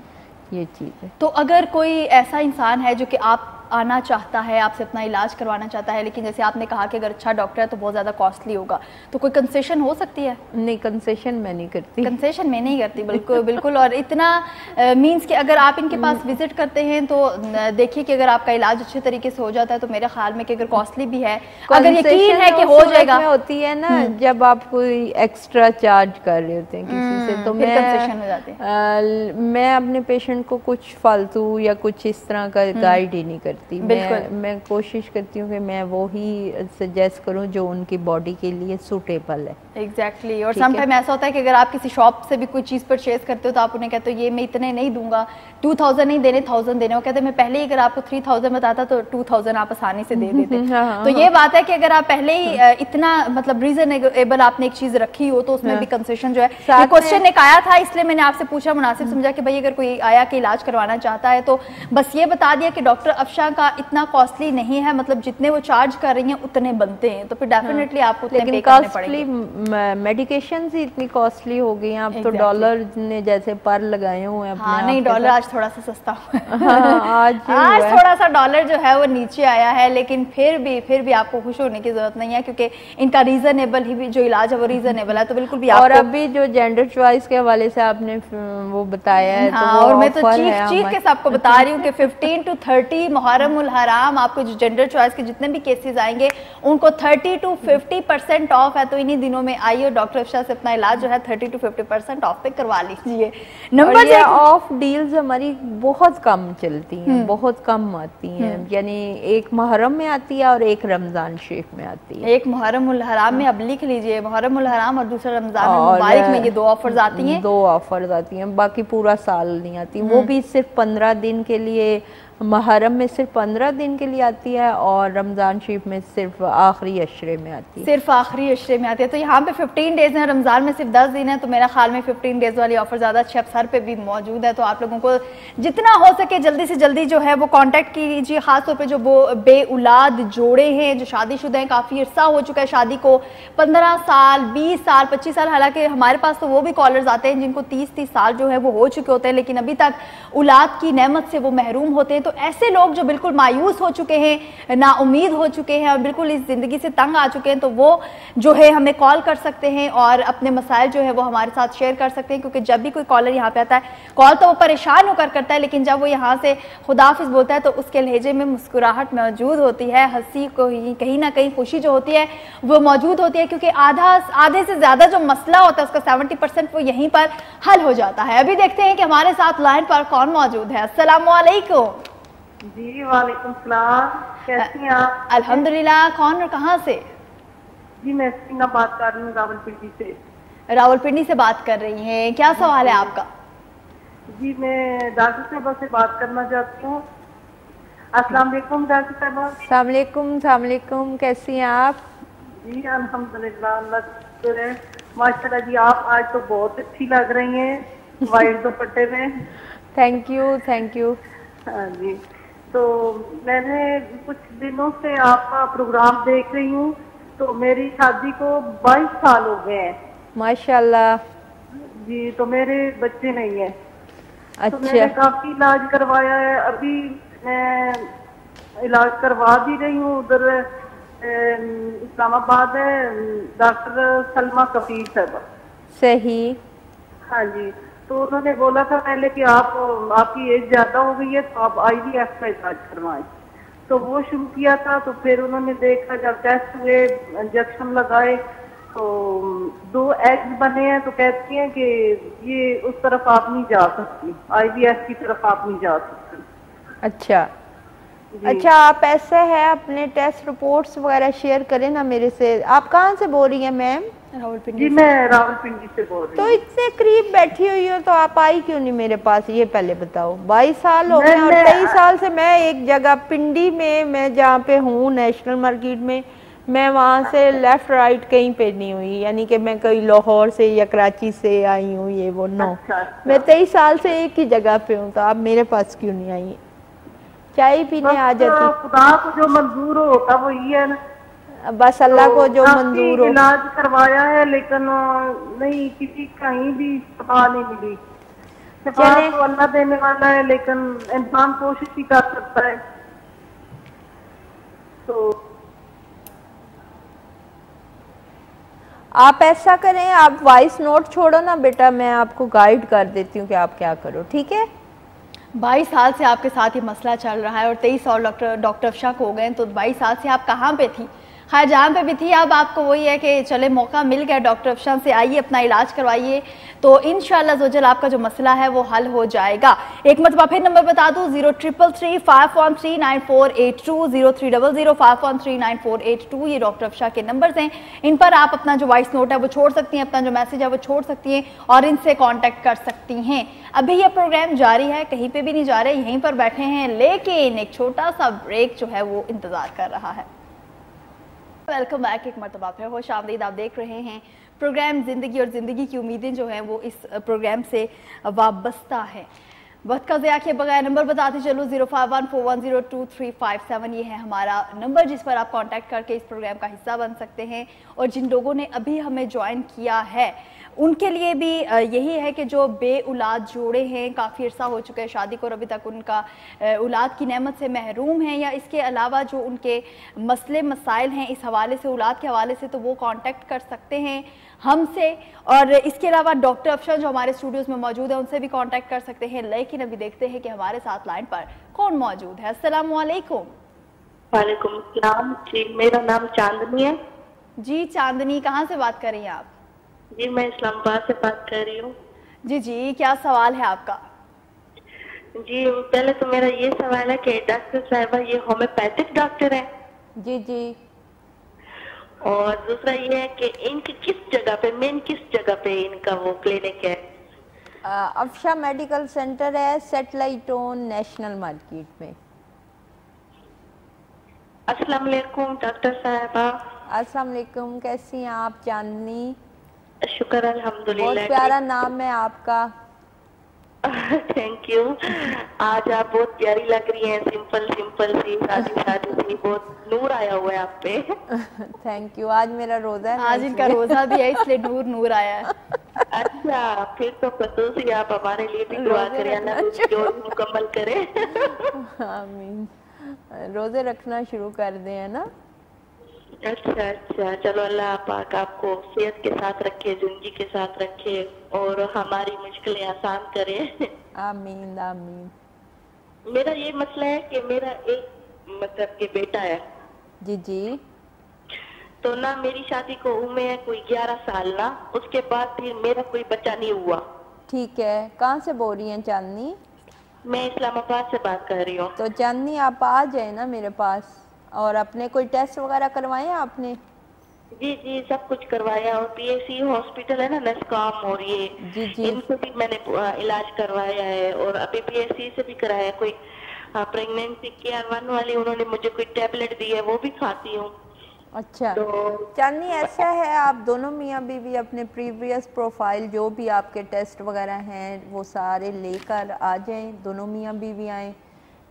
ये चीज़ है। तो अगर कोई ऐसा इंसान है जो कि आप आना चाहता है, आपसे अपना इलाज करवाना चाहता है, लेकिन जैसे आपने कहा कि अगर अच्छा डॉक्टर है तो बहुत ज़्यादा कॉस्टली होगा, तो कोई कंसेशन हो सकती है? नहीं, कंसेशन मैं नहीं करती। कंसेशन मैं नहीं करती, बिल्कुल बिल्कुल। और इतना मींस कि अगर आप इनके पास विजिट करते हैं तो देखिए कि अगर आपका इलाज अच्छे तरीके से हो जाता है तो मेरे ख्याल में कि अगर कॉस्टली भी है, अगर यकीन है कि हो जाएगा, होती है ना जब आप कोई एक्स्ट्रा चार्ज कर रहे होते हैं किसी से, तो कंसेशन हो जाते हैं। मैं अपने पेशेंट को कुछ फालतू या कुछ इस तरह का गाइड ही नहीं करती। मैं कोशिश करती हूँ कि मैं वो ही सजेस्ट करूँ जो उनकी बॉडी के लिए सूटेबल है। एग्जैक्टली। और समटाइम ऐसा होता है कि अगर आप किसी शॉप से भी कोई चीज़ परचेज करते हो तो आप उन्हें कहते हो ये मैं इतने नहीं दूंगा, 2000 नहीं देने, 1000 देने। वो कहते हैं मैं पहले ही अगर आपको 3000 बताता तो 2000 आप आसानी से दे देते। तो ये बात है कि अगर आप पहले ही इतना मतलब रीजनेबल आपने एक चीज़ रखी हो तो उसमें भी कंसेशन जो है। क्वेश्चन एक आया था इसलिए मैंने आपसे पूछा, मुनासिब समझा कि भाई अगर कोई आया कि इलाज करवाना चाहता है तो बस ये बता दिया कि डॉक्टर अफशा का इतना कॉस्टली नहीं है, मतलब जितने वो चार्ज कर रही हैं उतने बनते हैं, तो फिर डेफिनेटली आपको उतने पे करने पड़ेंगे। मेडिकेशंस ही इतनी कॉस्टली हो गई हैं अब तो डॉलर ने जैसे पर लगाए हुए हैं। हाँ नहीं, डॉलर आज थोड़ा सा सस्ता हुआ है। आज थोड़ा सा डॉलर जो है वो नीचे आया है, लेकिन फिर भी आपको खुश होने की जरूरत नहीं है क्योंकि इनका रीजनेबल ही जो इलाज है वो रीजनेबल है। तो बिल्कुल भी और अभी जो जेंडर चॉइस के हवाले से आपने वो बताया है, हाँ, और मैं तो चीख के सबको बता रही हूँ कि 15 to 30 मुहर्रम उल हराम आपको जो जेंडर चॉइस के जितने भी केसेस आएंगे उनको 30 to 50% ऑफ है। तो इन्हीं दिनों में आइए डॉक्टर अफशा से अपना इलाज जो है 30 to 50% ऑफ पे करवा लीजिए। नंबर ये ऑफ डील्स हमारी बहुत कम चलती हैं, बहुत कम आती हैं, यानी एक मुहर्रम में आती है और एक रमजान शरीफ में आती है। एक मुहर्रम उल हराम में अब लिख लीजिए, मुहर्रम उल हराम और दूसरा रमजान मुबारक में ये 2 ऑफर्स आती हैं। 2 ऑफर्स आती हैं, बाकी पूरा साल नहीं आती। वो भी सिर्फ 15 दिन के लिए, मुहर्रम में सिर्फ 15 दिन के लिए आती है और रमज़ान शरीफ में सिर्फ आखिरी अशरे में आती है। सिर्फ आखिरी अशरे में आती है। तो यहाँ पे 15 डेज हैं, रमज़ान में सिर्फ 10 दिन है, तो मेरा ख्याल में 15 डेज वाली ऑफर ज़्यादा अच्छी अवसर पे भी मौजूद है। तो आप लोगों को जितना हो सके जल्दी से जल्दी जो है वो कॉन्टैक्ट कीजिए, खासतौर पर जो बे औलाद जोड़े हैं, जो शादीशुदा हैं, काफ़ी अर्सा हो चुका है शादी को, 15 साल 20 साल 25 साल, हालांकि हमारे पास तो वो भी कॉलर्स आते हैं जिनको 30 साल जो है वो हो चुके होते हैं लेकिन अभी तक औलाद की नेमत से वो महरूम होते हैं। तो ऐसे लोग जो बिल्कुल मायूस हो चुके हैं, ना उम्मीद हो चुके हैं और बिल्कुल इस ज़िंदगी से तंग आ चुके हैं, तो वो जो है हमें कॉल कर सकते हैं और अपने मसाइल जो है वो हमारे साथ शेयर कर सकते हैं। क्योंकि जब भी कोई कॉलर यहाँ पे आता है, कॉल तो वो परेशान होकर करता है, लेकिन जब वो यहाँ से खुदाफिज बोलता है तो उसके लहजे में मुस्कुराहट मौजूद होती है, हंसी को कहीं ना कहीं खुशी जो होती है वो मौजूद होती है। क्योंकि आधे से ज़्यादा जो मसला होता है उसका 70% वो यहीं पर हल हो जाता है। अभी देखते हैं कि हमारे साथ लाइन पर कौन मौजूद है। अस्सलाम वालेकुम। जी वालेकुम सलाम, कैसी हैं आप? अल्हम्दुलिल्लाह। कौन और कहाँ से? जी मैं सीना बात कर रही हूँ रावलपिंडी से। रावलपिंडी से बात कर रही हैं, क्या सवाल है आपका? जी मैं डॉक्टर साहबा से बात करना चाहती हूँ। अस्सलाम वालेकुम डॉक्टर साहबा। अस्सलाम वालेकुम, कैसी हैं आप? जी अल्हम्दुलिल्लाह, अल्लाह का शुक्र है। माशाल्लाह जी, आप आज तो बहुत अच्छी लग रही हैं वाइट दुपट्टे में। Thank you. हाँ जी, तो मैंने कुछ दिनों से आपका प्रोग्राम देख रही हूँ, तो मेरी शादी को 22 साल हो गए हैं। माशाल्लाह जी, तो मेरे बच्चे नहीं है। अच्छा। तो मैंने काफी इलाज करवाया है, अभी मैं इलाज करवा भी रही हूँ। उधर इस्लामाबाद है, डॉक्टर सलमा कफीर साहब। सही। हाँ जी, तो उन्होंने बोला था पहले कि आपकी एज ज्यादा हो गई है तो आप IVF का इलाज करवाएं। तो वो शुरू किया था, तो फिर उन्होंने देखा, जब टेस्ट हुए, इंजेक्शन लगाए, तो 2 एग्स बने हैं। तो कहती हैं कि ये उस तरफ आप नहीं जा सकती, IVF की तरफ आप नहीं जा सकती। अच्छा, आप ऐसा है अपने टेस्ट रिपोर्ट्स वगैरह शेयर करें ना मेरे से। आप कहाँ से बोल रही हैं मैम? जी मैं रावलपिंडी से बोल रही हूँ। तो इतने करीब बैठी हुई हो तो आप आई क्यों नहीं मेरे पास, ये पहले बताओ। 22 साल हो गए और 23 साल से मैं एक जगह पिंडी में, मैं जहाँ पे हूँ नेशनल मार्केट में, मैं वहाँ से लेफ्ट राइट कहीं पे नहीं हुई, यानी कि मैं कोई लाहौर से या कराची से आई हूँ, ये वो नो। मैं 23 साल से एक ही जगह पे हूँ, तो आप मेरे पास क्यों नहीं आई? चाय पीने आ जाती। खुदा को जो मंजूर होता वो ही है ना। बस अल्लाह को जो मंजूर हो। इलाज करवाया है लेकिन नहीं, किसी कहीं भी शफा नहीं मिली। शफा तो अल्लाह देने वाला है, लेकिन इंसान कोशिश ही कर सकता है। तो आप ऐसा करें, आप वॉइस नोट छोड़ो ना बेटा, मैं आपको गाइड कर देती हूँ कि आप क्या करो, ठीक है? 22 साल से आपके साथ ये मसला चल रहा है और 23 और डॉक्टर अफशा को हो गए, तो 22 साल से आप कहाँ पे थी? खैर जहाँ पे भी थी, अब आपको वही है कि चले मौका मिल गया डॉक्टर अफशा से, आइए अपना इलाज करवाइए, तो इंशाल्लाह ज़ोजल आपका जो मसला है वो हल हो जाएगा। एक मरतबा फिर नंबर बता दूँ, 0333513948 0300513948 ये डॉक्टर अफशा के नंबर्स हैं। इन पर आप अपना जो वॉइस नोट है वो छोड़ सकती हैं, अपना जो मैसेज है वो छोड़ सकती हैं और इनसे कॉन्टैक्ट कर सकती हैं। अभी ये प्रोग्राम जारी है, कहीं पे भी नहीं जा रहे, यहीं पर बैठे हैं, लेकिन एक छोटा सा ब्रेक जो है वो इंतजार कर रहा है। वेलकम बैक एक मरतबा फिर, खुश आमदीद। आप देख रहे हैं प्रोग्राम ज़िंदगी और ज़िंदगी की उम्मीदें जो हैं वो इस प्रोग्राम से वाबस्ता है। वक्त का ज़िया किए बगैर नंबर बताते चलो, 0514102357 ये है हमारा नंबर, जिस पर आप कांटेक्ट करके इस प्रोग्राम का हिस्सा बन सकते हैं। और जिन लोगों ने अभी हमें ज्वाइन किया है उनके लिए भी यही है कि जो बे औलाद जोड़े हैं, काफ़ी अर्सा हो चुका है शादी को और अभी तक उनका औलाद की नेमत से महरूम हैं, या इसके अलावा जो उनके मसले मसाइल हैं इस हवाले से, औलाद के हवाले से, तो वो कांटेक्ट कर सकते हैं हमसे। और इसके अलावा डॉक्टर अफशा जो हमारे स्टूडियोज में मौजूद है उनसे भी कांटेक्ट कर सकते हैं। लेकिन अभी देखते हैं कि हमारे साथ लाइन पर कौन मौजूद है। अस्सलाम वालेकुम। वालेकुम अस्सलाम जी, मेरा नाम चांदनी है। जी चांदनी, कहाँ से बात कर रही हैं आप? जी मैं इस्लामाबाद से बात कर रही हूँ। जी, क्या सवाल है आपका? जी पहले तो मेरा ये सवाल है कि डॉक्टर साहिबा ये होम्योपैथिक डॉक्टर है? जी। और दूसरा ये है कि इनकी किस जगह पे, मेन किस जगह पे इनका वो क्लिनिक है? अफशा मेडिकल सेंटर है, सैटेलाइट ऑन नेशनल मार्केट में। अस्सलाम वालेकुम डॉक्टर साहिबा। अस्सलाम वालेकुम, कैसी हैं आप चांदनी? शुक्र अल्हम्दुलिल्लाह। बहुत प्यारा नाम है आपका। Thank you. आज आप बहुत प्यारी लग रही हैं, सिंपल सिंपल सी, सादी सादी सी, बहुत नूर आया हुआ है आप पे। Thank you. आज मेरा रोजा है, आज इनका रोजा भी है इसलिए नूर आया है। अच्छा, फिर तो खसूसी आप हमारे लिए भी दुआ करें, अल्लाह जो मुकम्मल करे। आमीन। रोजे रखना शुरू कर दें, है ना? अच्छा, चलो अल्लाह पाक आपको सेहत के साथ रखे, जिंदगी के साथ रखे और हमारी मुश्किलें आसान करे। आमीन आमीन। मेरा ये मसला है कि मेरा एक मतलब के बेटा है। जी। तो ना मेरी शादी को उम्र है कोई 11 साल ना, उसके बाद फिर मेरा कोई बच्चा नहीं हुआ। ठीक है, कहाँ से बोल रही हैं चांदनी? मैं इस्लामाबाद से बात कर रही हूँ। तो चांदनी आप आ जाए ना मेरे पास, और अपने कोई टेस्ट वगैरह करवाए हैं आपने? जी सब कुछ करवाया, और पीएससी हॉस्पिटल है ना नस्काम, और ये जी इनसे भी मैंने इलाज करवाया है, और अभी पीएससी से भी कराया। कोई प्रेगनेंसी केयर 1 वाली उन्होंने मुझे कोई टैबलेट दी है, वो भी खाती हूँ। अच्छा तो चांदनी ऐसा है, आप दोनों मियाँ बीवी अपने प्रीवियस प्रोफाइल जो भी आपके टेस्ट वगैरह हैं वो सारे लेकर आ जाएं, दोनों मियाँ बीवी आएँ,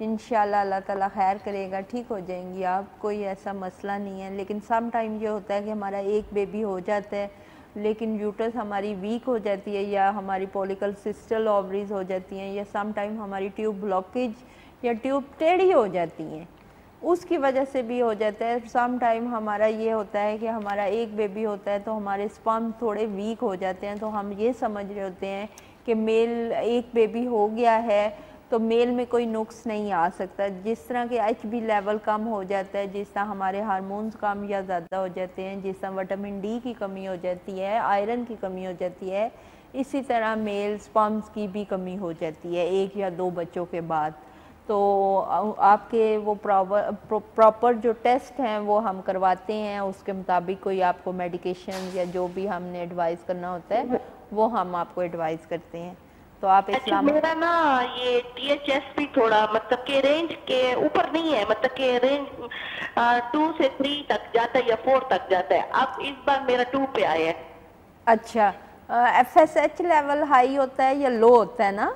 इंशाल्लाह अल्लाह ताला खैर करेगा, ठीक हो जाएंगी आप, कोई ऐसा मसला नहीं है। लेकिन सम टाइम ये होता है कि हमारा एक बेबी हो जाता है लेकिन यूट्रस हमारी वीक हो जाती है, या हमारी पॉलिकल सिस्टल ओवरीज हो जाती हैं, या सम टाइम हमारी ट्यूब ब्लॉकेज या ट्यूब टेढ़ी हो जाती हैं, उसकी वजह से भी हो जाता है। सम टाइम हमारा ये होता है कि हमारा एक बेबी होता है तो हमारे स्पर्म थोड़े वीक हो जाते हैं, तो हम ये समझ रहे होते हैं कि मेल एक बेबी हो गया है तो मेल में कोई नुक्स नहीं आ सकता। जिस तरह के HB लेवल कम हो जाता है, जिस तरह हमारे हार्मोन्स कम या ज़्यादा हो जाते हैं, जिस तरह विटामिन D की कमी हो जाती है, आयरन की कमी हो जाती है, इसी तरह मेल स्पर्म्स की भी कमी हो जाती है 1 या 2 बच्चों के बाद। तो आपके वो प्रॉपर जो टेस्ट हैं वो हम करवाते हैं, उसके मुताबिक कोई आपको मेडिकेशन या जो भी हमने एडवाइस करना होता है वो हम आपको एडवाइस करते हैं। तो आप अच्छा, इस्लाम मेरा ना ये THS भी थोड़ा मतलब के रेंज के ऊपर नहीं है, मतलब के रेंज 2 से 3 तक जाता है या 4 तक जाता है। अब इस बार मेरा 2 पे आया है। अच्छा, FSH लेवल हाई होता है या लो होता है ना?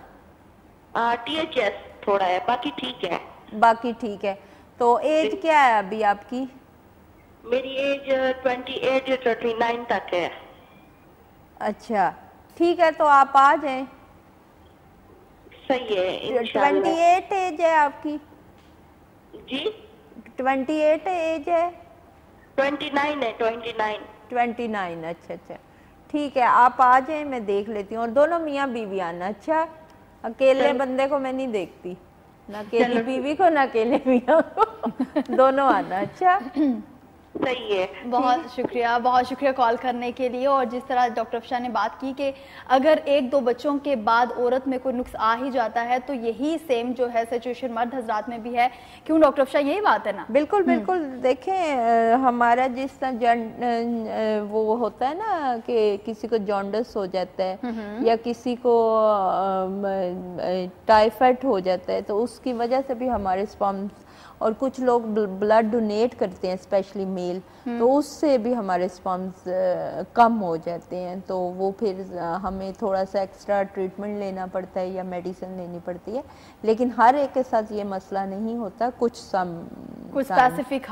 THS थोड़ा है, बाकी ठीक है। बाकी ठीक है। तो एज क्या है अभी आपकी? मेरी एज 28 या 29 तक है। अच्छा ठीक है, तो आप आ जाएं। सही है इंशाल्लाह। 28 एज है आपकी? जी 28 एज है? 29 है, 29। अच्छा अच्छा ठीक है, आप आ जाएं, मैं देख लेती हूँ। और दोनों मियाँ बीवी आना। अच्छा, अकेले बंदे को मैं नहीं देखती, ना अकेली बीवी को ना अकेले मियाँ को, दोनों आना। अच्छा सही है। बहुत शुक्रिया कॉल करने के लिए। और जिस तरह डॉक्टर अफशा ने बात की कि अगर 1-2 बच्चों के बाद औरत में कोई नुक्स आ ही जाता है तो यही सेम जो है सिचुएशन मर्द हजरात में भी है। क्यों डॉक्टर अफशा, यही बात है ना? बिल्कुल बिल्कुल। देखें, हमारा जिस तरह वो होता है ना कि किसी को जॉन्डिस हो जाता है या किसी को टाइफाइड हो जाता है, तो उसकी वजह से भी हमारे स्पर्म्स, और कुछ लोग ब्लड डोनेट करते हैं स्पेशली मेल, तो उससे भी हमारे स्पर्म्स कम हो जाते हैं। तो वो फिर हमें थोड़ा सा एक्स्ट्रा ट्रीटमेंट लेना पड़ता है या मेडिसिन लेनी पड़ती है। लेकिन हर एक के साथ ये मसला नहीं होता, कुछ स्पेसिफिक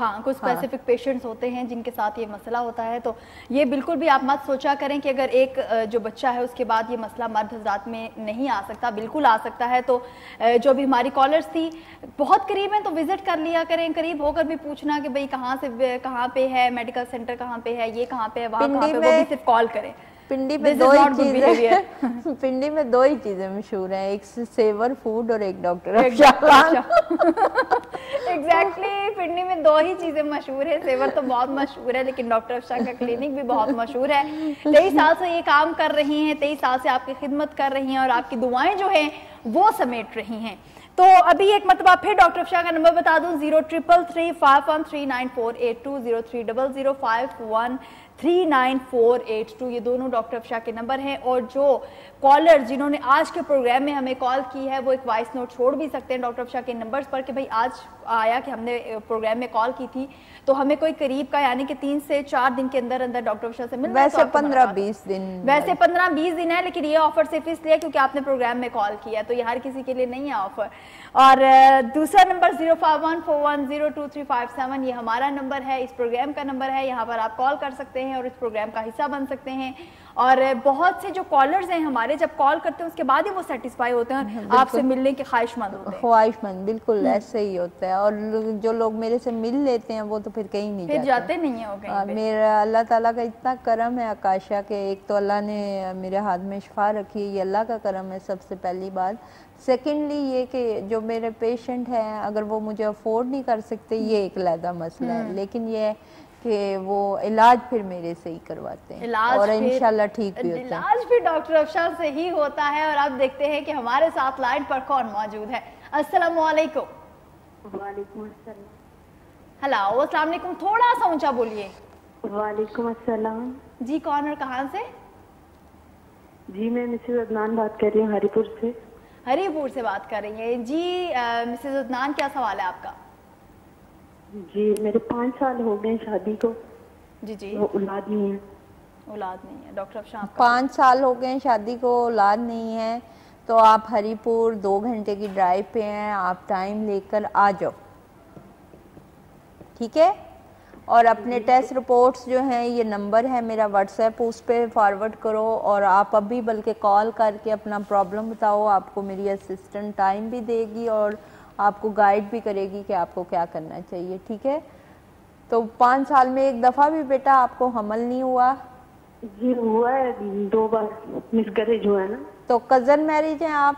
पेशेंट्स होते हैं जिनके साथ ये मसला होता है। तो ये बिल्कुल भी आप मत सोचा करें कि अगर एक जो बच्चा है उसके बाद ये मसला मर्द हजरात में नहीं आ सकता, बिल्कुल आ सकता है। तो जो भी हमारी कॉलर्स थी बहुत करीब है तो विजिट कर लिया करें, करीब होकर भी पूछना कि भाई कहाँ पे है मेडिकल सेंटर, कहाँ पे है, ये कहाँ पे है, वहाँ कहाँ पे, वो भी सिर्फ कॉल करें। पिंडी में दो ही चीजें पिंडी में 2 ही चीजें मशहूर हैं, एक सेवर फूड और एक डॉक्टर अफशा। एग्जैक्टली, पिंडी में 2 ही चीजें मशहूर है। सेवर तो बहुत मशहूर है, लेकिन डॉक्टर अफशा का क्लिनिक भी बहुत मशहूर है। 23 साल से ये काम कर रही हैं, 23 साल से आपकी खिदमत कर रही हैं और आपकी दुआएं जो हैं वो समेट रही हैं। तो अभी एक मतलब फिर डॉक्टर अफशा का नंबर बता दूं, 033351394820, 0300513948 ये दोनों डॉक्टर अफशा के नंबर हैं। और जो कॉलर जिन्होंने आज के प्रोग्राम में हमें कॉल की है वो एक वॉइस नोट छोड़ भी सकते हैं डॉक्टर अफशा के नंबर्स पर कि भाई आज आया कि हमने प्रोग्राम में कॉल की थी, तो हमें कोई करीब का यानी कि 3 से 4 दिन के अंदर अंदर डॉक्टर अफशा से मिलना। वैसे 15-20 दिन, वैसे 15-20 दिन है, लेकिन ये ऑफर सिर्फ इसलिए क्योंकि आपने प्रोग्राम में कॉल किया, तो ये हर किसी के लिए नहीं है ऑफर। और दूसरा नंबर 0514102357 ये हमारा नंबर है, इस प्रोग्राम का नंबर है। यहाँ पर आप कॉल कर सकते हैं और इस प्रोग्राम का हिस्सा बन सकते हैं। और बहुत से जो कॉलर्स हैं हमारे, जब कॉल करते हैं उसके बाद ही वो सेटिस्फाई होते हैं, आपसे मिलने के ख्वाहिशमंद होते हैं। ख्वाहिशमंद, बिल्कुल ऐसे ही होता है। और जो लोग मेरे से मिल लेते हैं वो तो फिर कहीं नहीं जाते नहीं है वो कहीं पे। मेरा अल्लाह ताला का इतना करम है आकाशा के, एक तो अल्लाह ने मेरे हाथ में शिफा रखी है, ये अल्लाह का करम है सबसे पहली बात। सेकेंडली ये कि जो मेरे पेशेंट हैं अगर वो मुझे अफोर्ड नहीं कर सकते, ये एक अलग मसला है, लेकिन ये कि वो इलाज फिर मेरे से ही करवाते हैं और इंशाल्लाह ठीक भी होता है। इलाज फिर डॉक्टर अफशा से ही होता है। और आप देखते हैं कि हमारे साथ लाइन पर कौन मौजूद है। अस्सलाम वालेकुम। वालेकुम अस्सलाम। हेलो, अस्सलाम वालेकुम, थोड़ा सा ऊंचा बोलिए। वालेकुम अस्सलाम जी, कौन और कहाँ से? जी मैं मिसेज अदनान बात कर रही हूँ, हरिपुर से। हरिपुर से बात कर रही है जी। मिसेज अदनान, क्या सवाल है आपका? जी मेरे 5 साल हो गए शादी को। जी जी। औलाद नहीं है। औलाद नहीं है डॉक्टर अफशा। 5 साल हो गए शादी को, औलाद नहीं है, तो आप हरिपुर 2 घंटे की ड्राइव पे हैं, आप टाइम लेकर आ जाओ, ठीक है। और अपने टेस्ट रिपोर्ट्स जो हैं, ये नंबर है मेरा व्हाट्सएप, उस पर फॉरवर्ड करो। और आप अभी बल्कि कॉल करके अपना प्रॉब्लम बताओ, आपको मेरी असिस्टेंट टाइम भी देगी और आपको गाइड भी करेगी कि आपको क्या करना चाहिए, ठीक है। तो 5 साल में एक दफ़ा भी बेटा आपको हमल नहीं हुआ? जी हुआ है, 2 बार मिसकैरेज हुआ है ना। तो कज़न मैरिज हैं आप?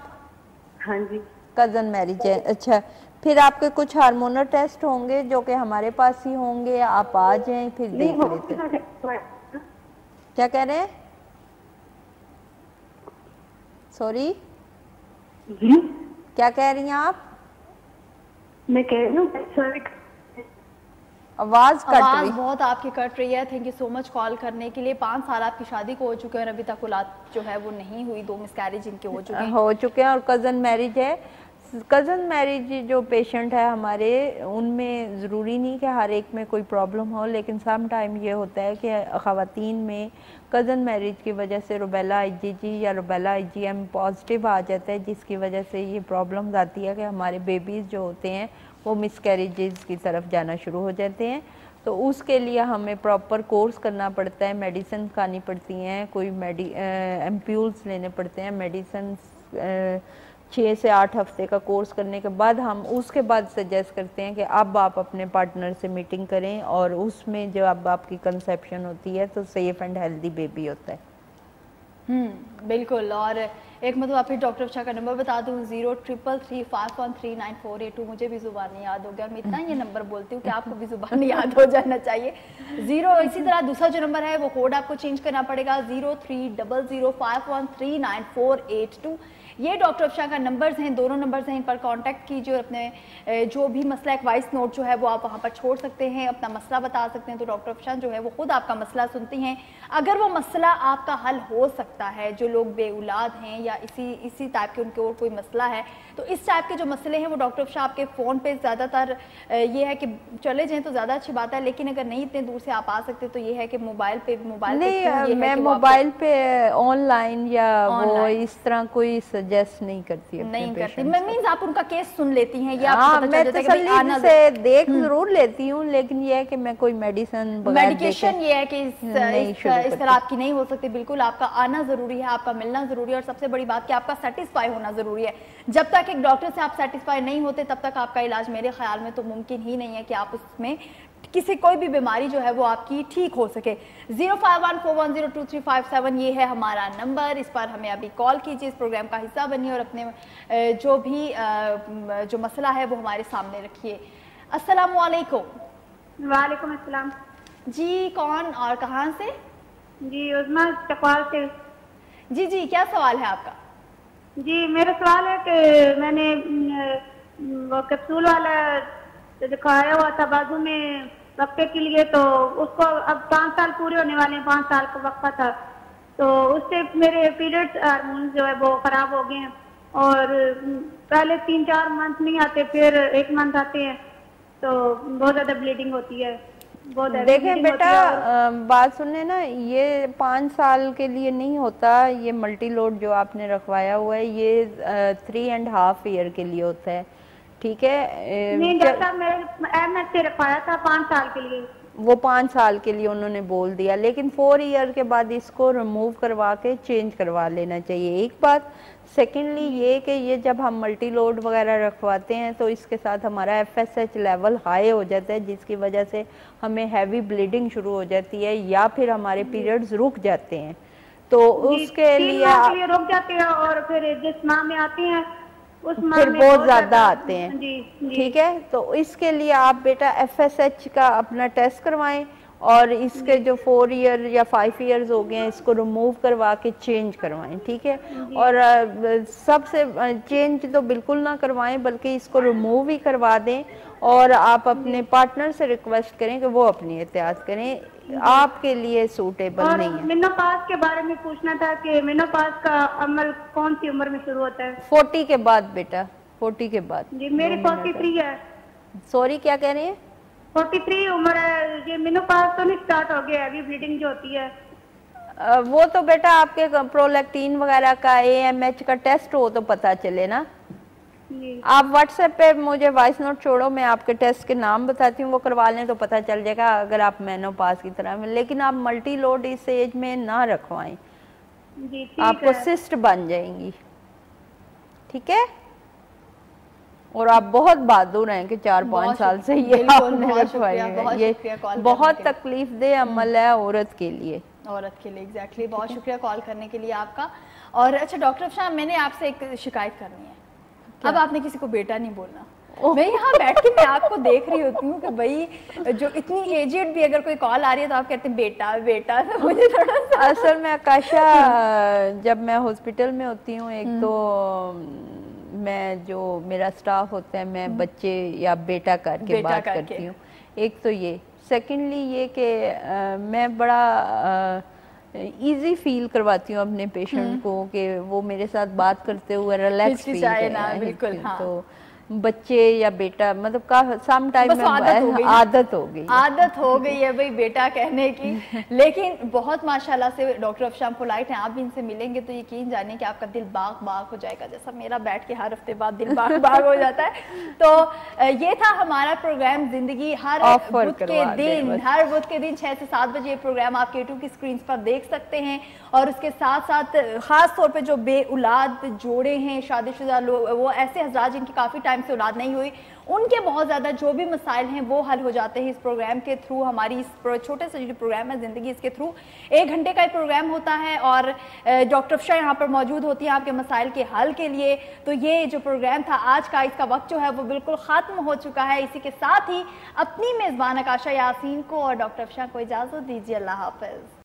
हाँ जी कज़न मैरिज है। अच्छा, फिर आपके कुछ हार्मोनल टेस्ट होंगे जो कि हमारे पास ही होंगे, आप आ जाएं फिर देख लेते हैं। क्या कह रहे हैं? सॉरी जी क्या कह रही हैं आप? मैं कह रही हूँ आवाज कट आवाज रही। बहुत आपकी कट रही है। Thank you so much call करने के लिए। 5 साल आपकी शादी को हो चुके हैं और अभी तक औलाद जो है वो नहीं हुई, 2 मिसकैरेज इनके हो चुके हैं और कज़न मैरिज है। कज़न मैरिज जो पेशेंट है हमारे, उनमें ज़रूरी नहीं कि हर एक में कोई प्रॉब्लम हो, लेकिन सम टाइम ये होता है कि ख़वातीन में कज़न मैरिज की वजह से रुबेला IgG या रुबेला IgM पॉजिटिव आ जाता है, जिसकी वजह से ये प्रॉब्लम्स आती है कि हमारे बेबीज़ जो होते हैं वो मिसकैरेजेस की तरफ जाना शुरू हो जाते हैं। तो उसके लिए हमें प्रॉपर कोर्स करना पड़ता है, मेडिसिन खानी पड़ती हैं, कोई एम्प्यूल्स लेने पड़ते हैं, मेडिसिन 6 से 8 हफ्ते का कोर्स करने के बाद हम उसके बाद सजेस्ट करते हैं कि अब आप अपने पार्टनर से मीटिंग करें, और उसमें जो अब आपकी कंसेप्शन होती है तो सेफ एंड हेल्दी बेबी होता है। बिल्कुल। और एक मतलब आप फिर डॉक्टर अफशा का नंबर बता दूं, 0333513948। मुझे भी जुबान नहीं याद हो गया और मैं इतना ये नंबर बोलती हूँ कि आपको भी जुबान याद हो जाना चाहिए। इसी तरह दूसरा जो नंबर है वो कोड आपको चेंज करना पड़ेगा, 0300513948। ये डॉक्टर अफशा का नंबर्स हैं, दोनों नंबर्स हैं, इन पर कांटेक्ट कीजिए और अपने जो भी मसला, एक वॉइस नोट जो है वो आप वहाँ पर छोड़ सकते हैं, अपना मसला बता सकते हैं। तो डॉक्टर अफशा जो है वो खुद आपका मसला सुनती हैं। अगर वो मसला आपका हल हो सकता है, जो लोग बेऔलाद हैं या इसी टाइप के उनके और कोई मसला है, तो इस टाइप के जो मसले हैं वो डॉक्टर अफशा आपके फ़ोन पे ज़्यादातर ये है कि चले जाएँ तो ज़्यादा अच्छी बात है, लेकिन अगर नहीं इतने दूर से आप आ सकते तो ये है कि मोबाइल पे नहीं, मैं मोबाइल पे ऑनलाइन या वो इस तरह कोई सजेस्ट नहीं करती मींस आप उनका केस सुन लेती हैं या मैं तसल्ली से देख जरूर लेती हूँ, लेकिन ये है कि मैं कोई मेडिकेशन ये है कि इस तरह आपकी नहीं हो सकती। बिल्कुल आपका आना जरूरी है, आपका मिलना जरूरी है, और सबसे बड़ी बात कि आपका सेटिस्फाई होना जरूरी है। जब तक एक डॉक्टर से आप सेटिस्फाई नहीं होते तब तक आपका इलाज मेरे ख्याल में तो मुमकिन ही नहीं है कि आप उसमें किसी कोई भी बीमारी जो है वो आपकी ठीक हो सके। 0514102357 ये है हमारा नंबर, इस पर हमें अभी कॉल कीजिए, इस प्रोग्राम का हिस्सा बनिए और अपने जो भी जो मसला है वो हमारे सामने रखिए। अस्सलाम वालेकुम। वालेकुम अस्सलाम जी, कौन और कहाँ से? जी उस्मा चकवाल से। जी क्या सवाल है आपका? जी मेरा सवाल है कि मैंने वो कैप्सूल वाला दिखाया हुआ था बाजू में वक्फे के लिए, तो उसको अब 5 साल पूरे होने वाले हैं, 5 साल का वक्फा था, तो उससे मेरे पीरियड्स हार्मोन जो है वो खराब हो गए हैं, और पहले 3-4 मंथ नहीं आते, फिर 1 मंथ आते हैं, तो बहुत ज्यादा ब्लीडिंग होती है। देखें बेटा, बात सुनने ना, ये 5 साल के लिए नहीं होता, ये मल्टी लोड जो आपने रखवाया हुआ है ये 3.5 ईयर के लिए होता है, ठीक है? नहीं डॉक्टर, मैंने MS से रखवाया था 5 साल के लिए, वो 5 साल के लिए उन्होंने बोल दिया, लेकिन 4 ईयर के बाद इसको रिमूव करवा के चेंज करवा लेना चाहिए, एक बात। सेकेंडली ये कि ये जब हम मल्टी लोड वगैरह रखवाते हैं तो इसके साथ हमारा FSH लेवल हाई हो जाता है, जिसकी वजह से हमें हैवी ब्लीडिंग शुरू हो जाती है या फिर हमारे पीरियड्स रुक जाते हैं, तो उसके लिए रुक जाते हैं और फिर जिस माह में आते हैं उस माह फिर में बहुत ज्यादा आते हैं। जी। ठीक है, तो इसके लिए आप बेटा FSH का अपना टेस्ट करवाएं, और इसके जो 4 ईयर या 5 ईयर्स हो गए हैं इसको रिमूव करवा के चेंज करवाएं, ठीक है? और सबसे चेंज तो बिल्कुल ना करवाएं, बल्कि इसको रिमूव ही करवा दें, और आप अपने पार्टनर से रिक्वेस्ट करें कि वो अपनी एहतियात करें, आपके लिए सूटेबल नहीं है। मेनोपॉज के बारे में पूछना था कि मेनोपॉज का अमल कौन सी उम्र में शुरू होता है? 40 के बाद बेटा, 40 के बाद। जी मेरी 43 है। सॉरी क्या कह रही है? 43 उम्र है। ये मेनोपॉज तो नहीं स्टार्ट हो गया, अभी ब्लीडिंग जो होती है वो तो बेटा आपके प्रोलैक्टिन वगैरह का AMH का टेस्ट हो तो पता चले ना। आप व्हाट्सएप पे मुझे वॉइस नोट छोड़ो, मैं आपके टेस्ट के नाम बताती हूँ, वो करवा लें तो पता चल जाएगा अगर आप मेनोपॉज की तरह में। लेकिन आप मल्टी लोड इस एज में ना रखवाएं, आपको सिस्ट बन जाएंगी, ठीक है? और आप बहुत बहादुर हैं कि 4-5 साल से ये आपने रखवाई है, ये बहुत तकलीफ दे अमल है औरत के लिए। एग्जैक्टली। बहुत शुक्रिया कॉल करने के लिए आपका। और अच्छा डॉक्टर अफशा, मैंने आपसे एक शिकायत करनी है। अब आपने किसी को बेटा नहीं बोलना। मैं यहाँ बैठ के मैं आपको देख रही होती हूँ कि भाई जो इतनी एजेड भी अगर कोई कॉल आ रही है तो आप कहते हैं बेटा बेटा, तो मुझे थोड़ा सा असल में आकाशा, जब मैं हॉस्पिटल में होती हूँ, एक तो मैं जो मेरा स्टाफ होता है मैं बच्चे या बेटा करके बात करती हूँ, एक तो ये, सेकेंडली ये कि मैं बड़ा इजी फील करवाती हूँ अपने पेशेंट को कि वो मेरे साथ बात करते हुए रिलैक्स फील करें। बिल्कुल, हाँ। तो बच्चे या बेटा मतलब का सम टाइम में आदत हो गई है भाई बेटा कहने की। लेकिन बहुत माशाल्लाह से डॉक्टर अफशान पोलाइट हैं, आप भी इनसे मिलेंगे तो यकीन जाने कि आपका दिल बाग बाग हो जाएगा, जैसा मेरा बैठ के हर हफ्ते बाद दिल बाग बाग हो जाता है। तो ये था हमारा प्रोग्राम जिंदगी। हर बुध के दिन 6 से 7 बजे ये प्रोग्राम आप K2 की स्क्रीन पर देख सकते हैं। और उसके साथ साथ खास तौर पे जो बे औलाद जोड़े हैं, शादीशुदा लोग, वो ऐसे हज़रात जिनकी काफ़ी टाइम से औलाद नहीं हुई, उनके बहुत ज़्यादा जो भी मसाइल हैं वो हल हो जाते हैं इस प्रोग्राम के थ्रू। हमारी इस छोटे से जो प्रोग्राम है ज़िंदगी, इसके थ्रू 1 घंटे का प्रोग्राम होता है और डॉक्टर अफशा यहाँ पर मौजूद होती हैं आपके मसाइल के हल के लिए। तो ये जो प्रोग्राम था आज का, इसका वक्त जो है वो बिल्कुल ख़त्म हो चुका है। इसी के साथ ही अपनी मेज़बान आकाशा यासीन को और डॉक्टर अफशा को इजाज़त दीजिए। अल्लाह हाफ़िज़।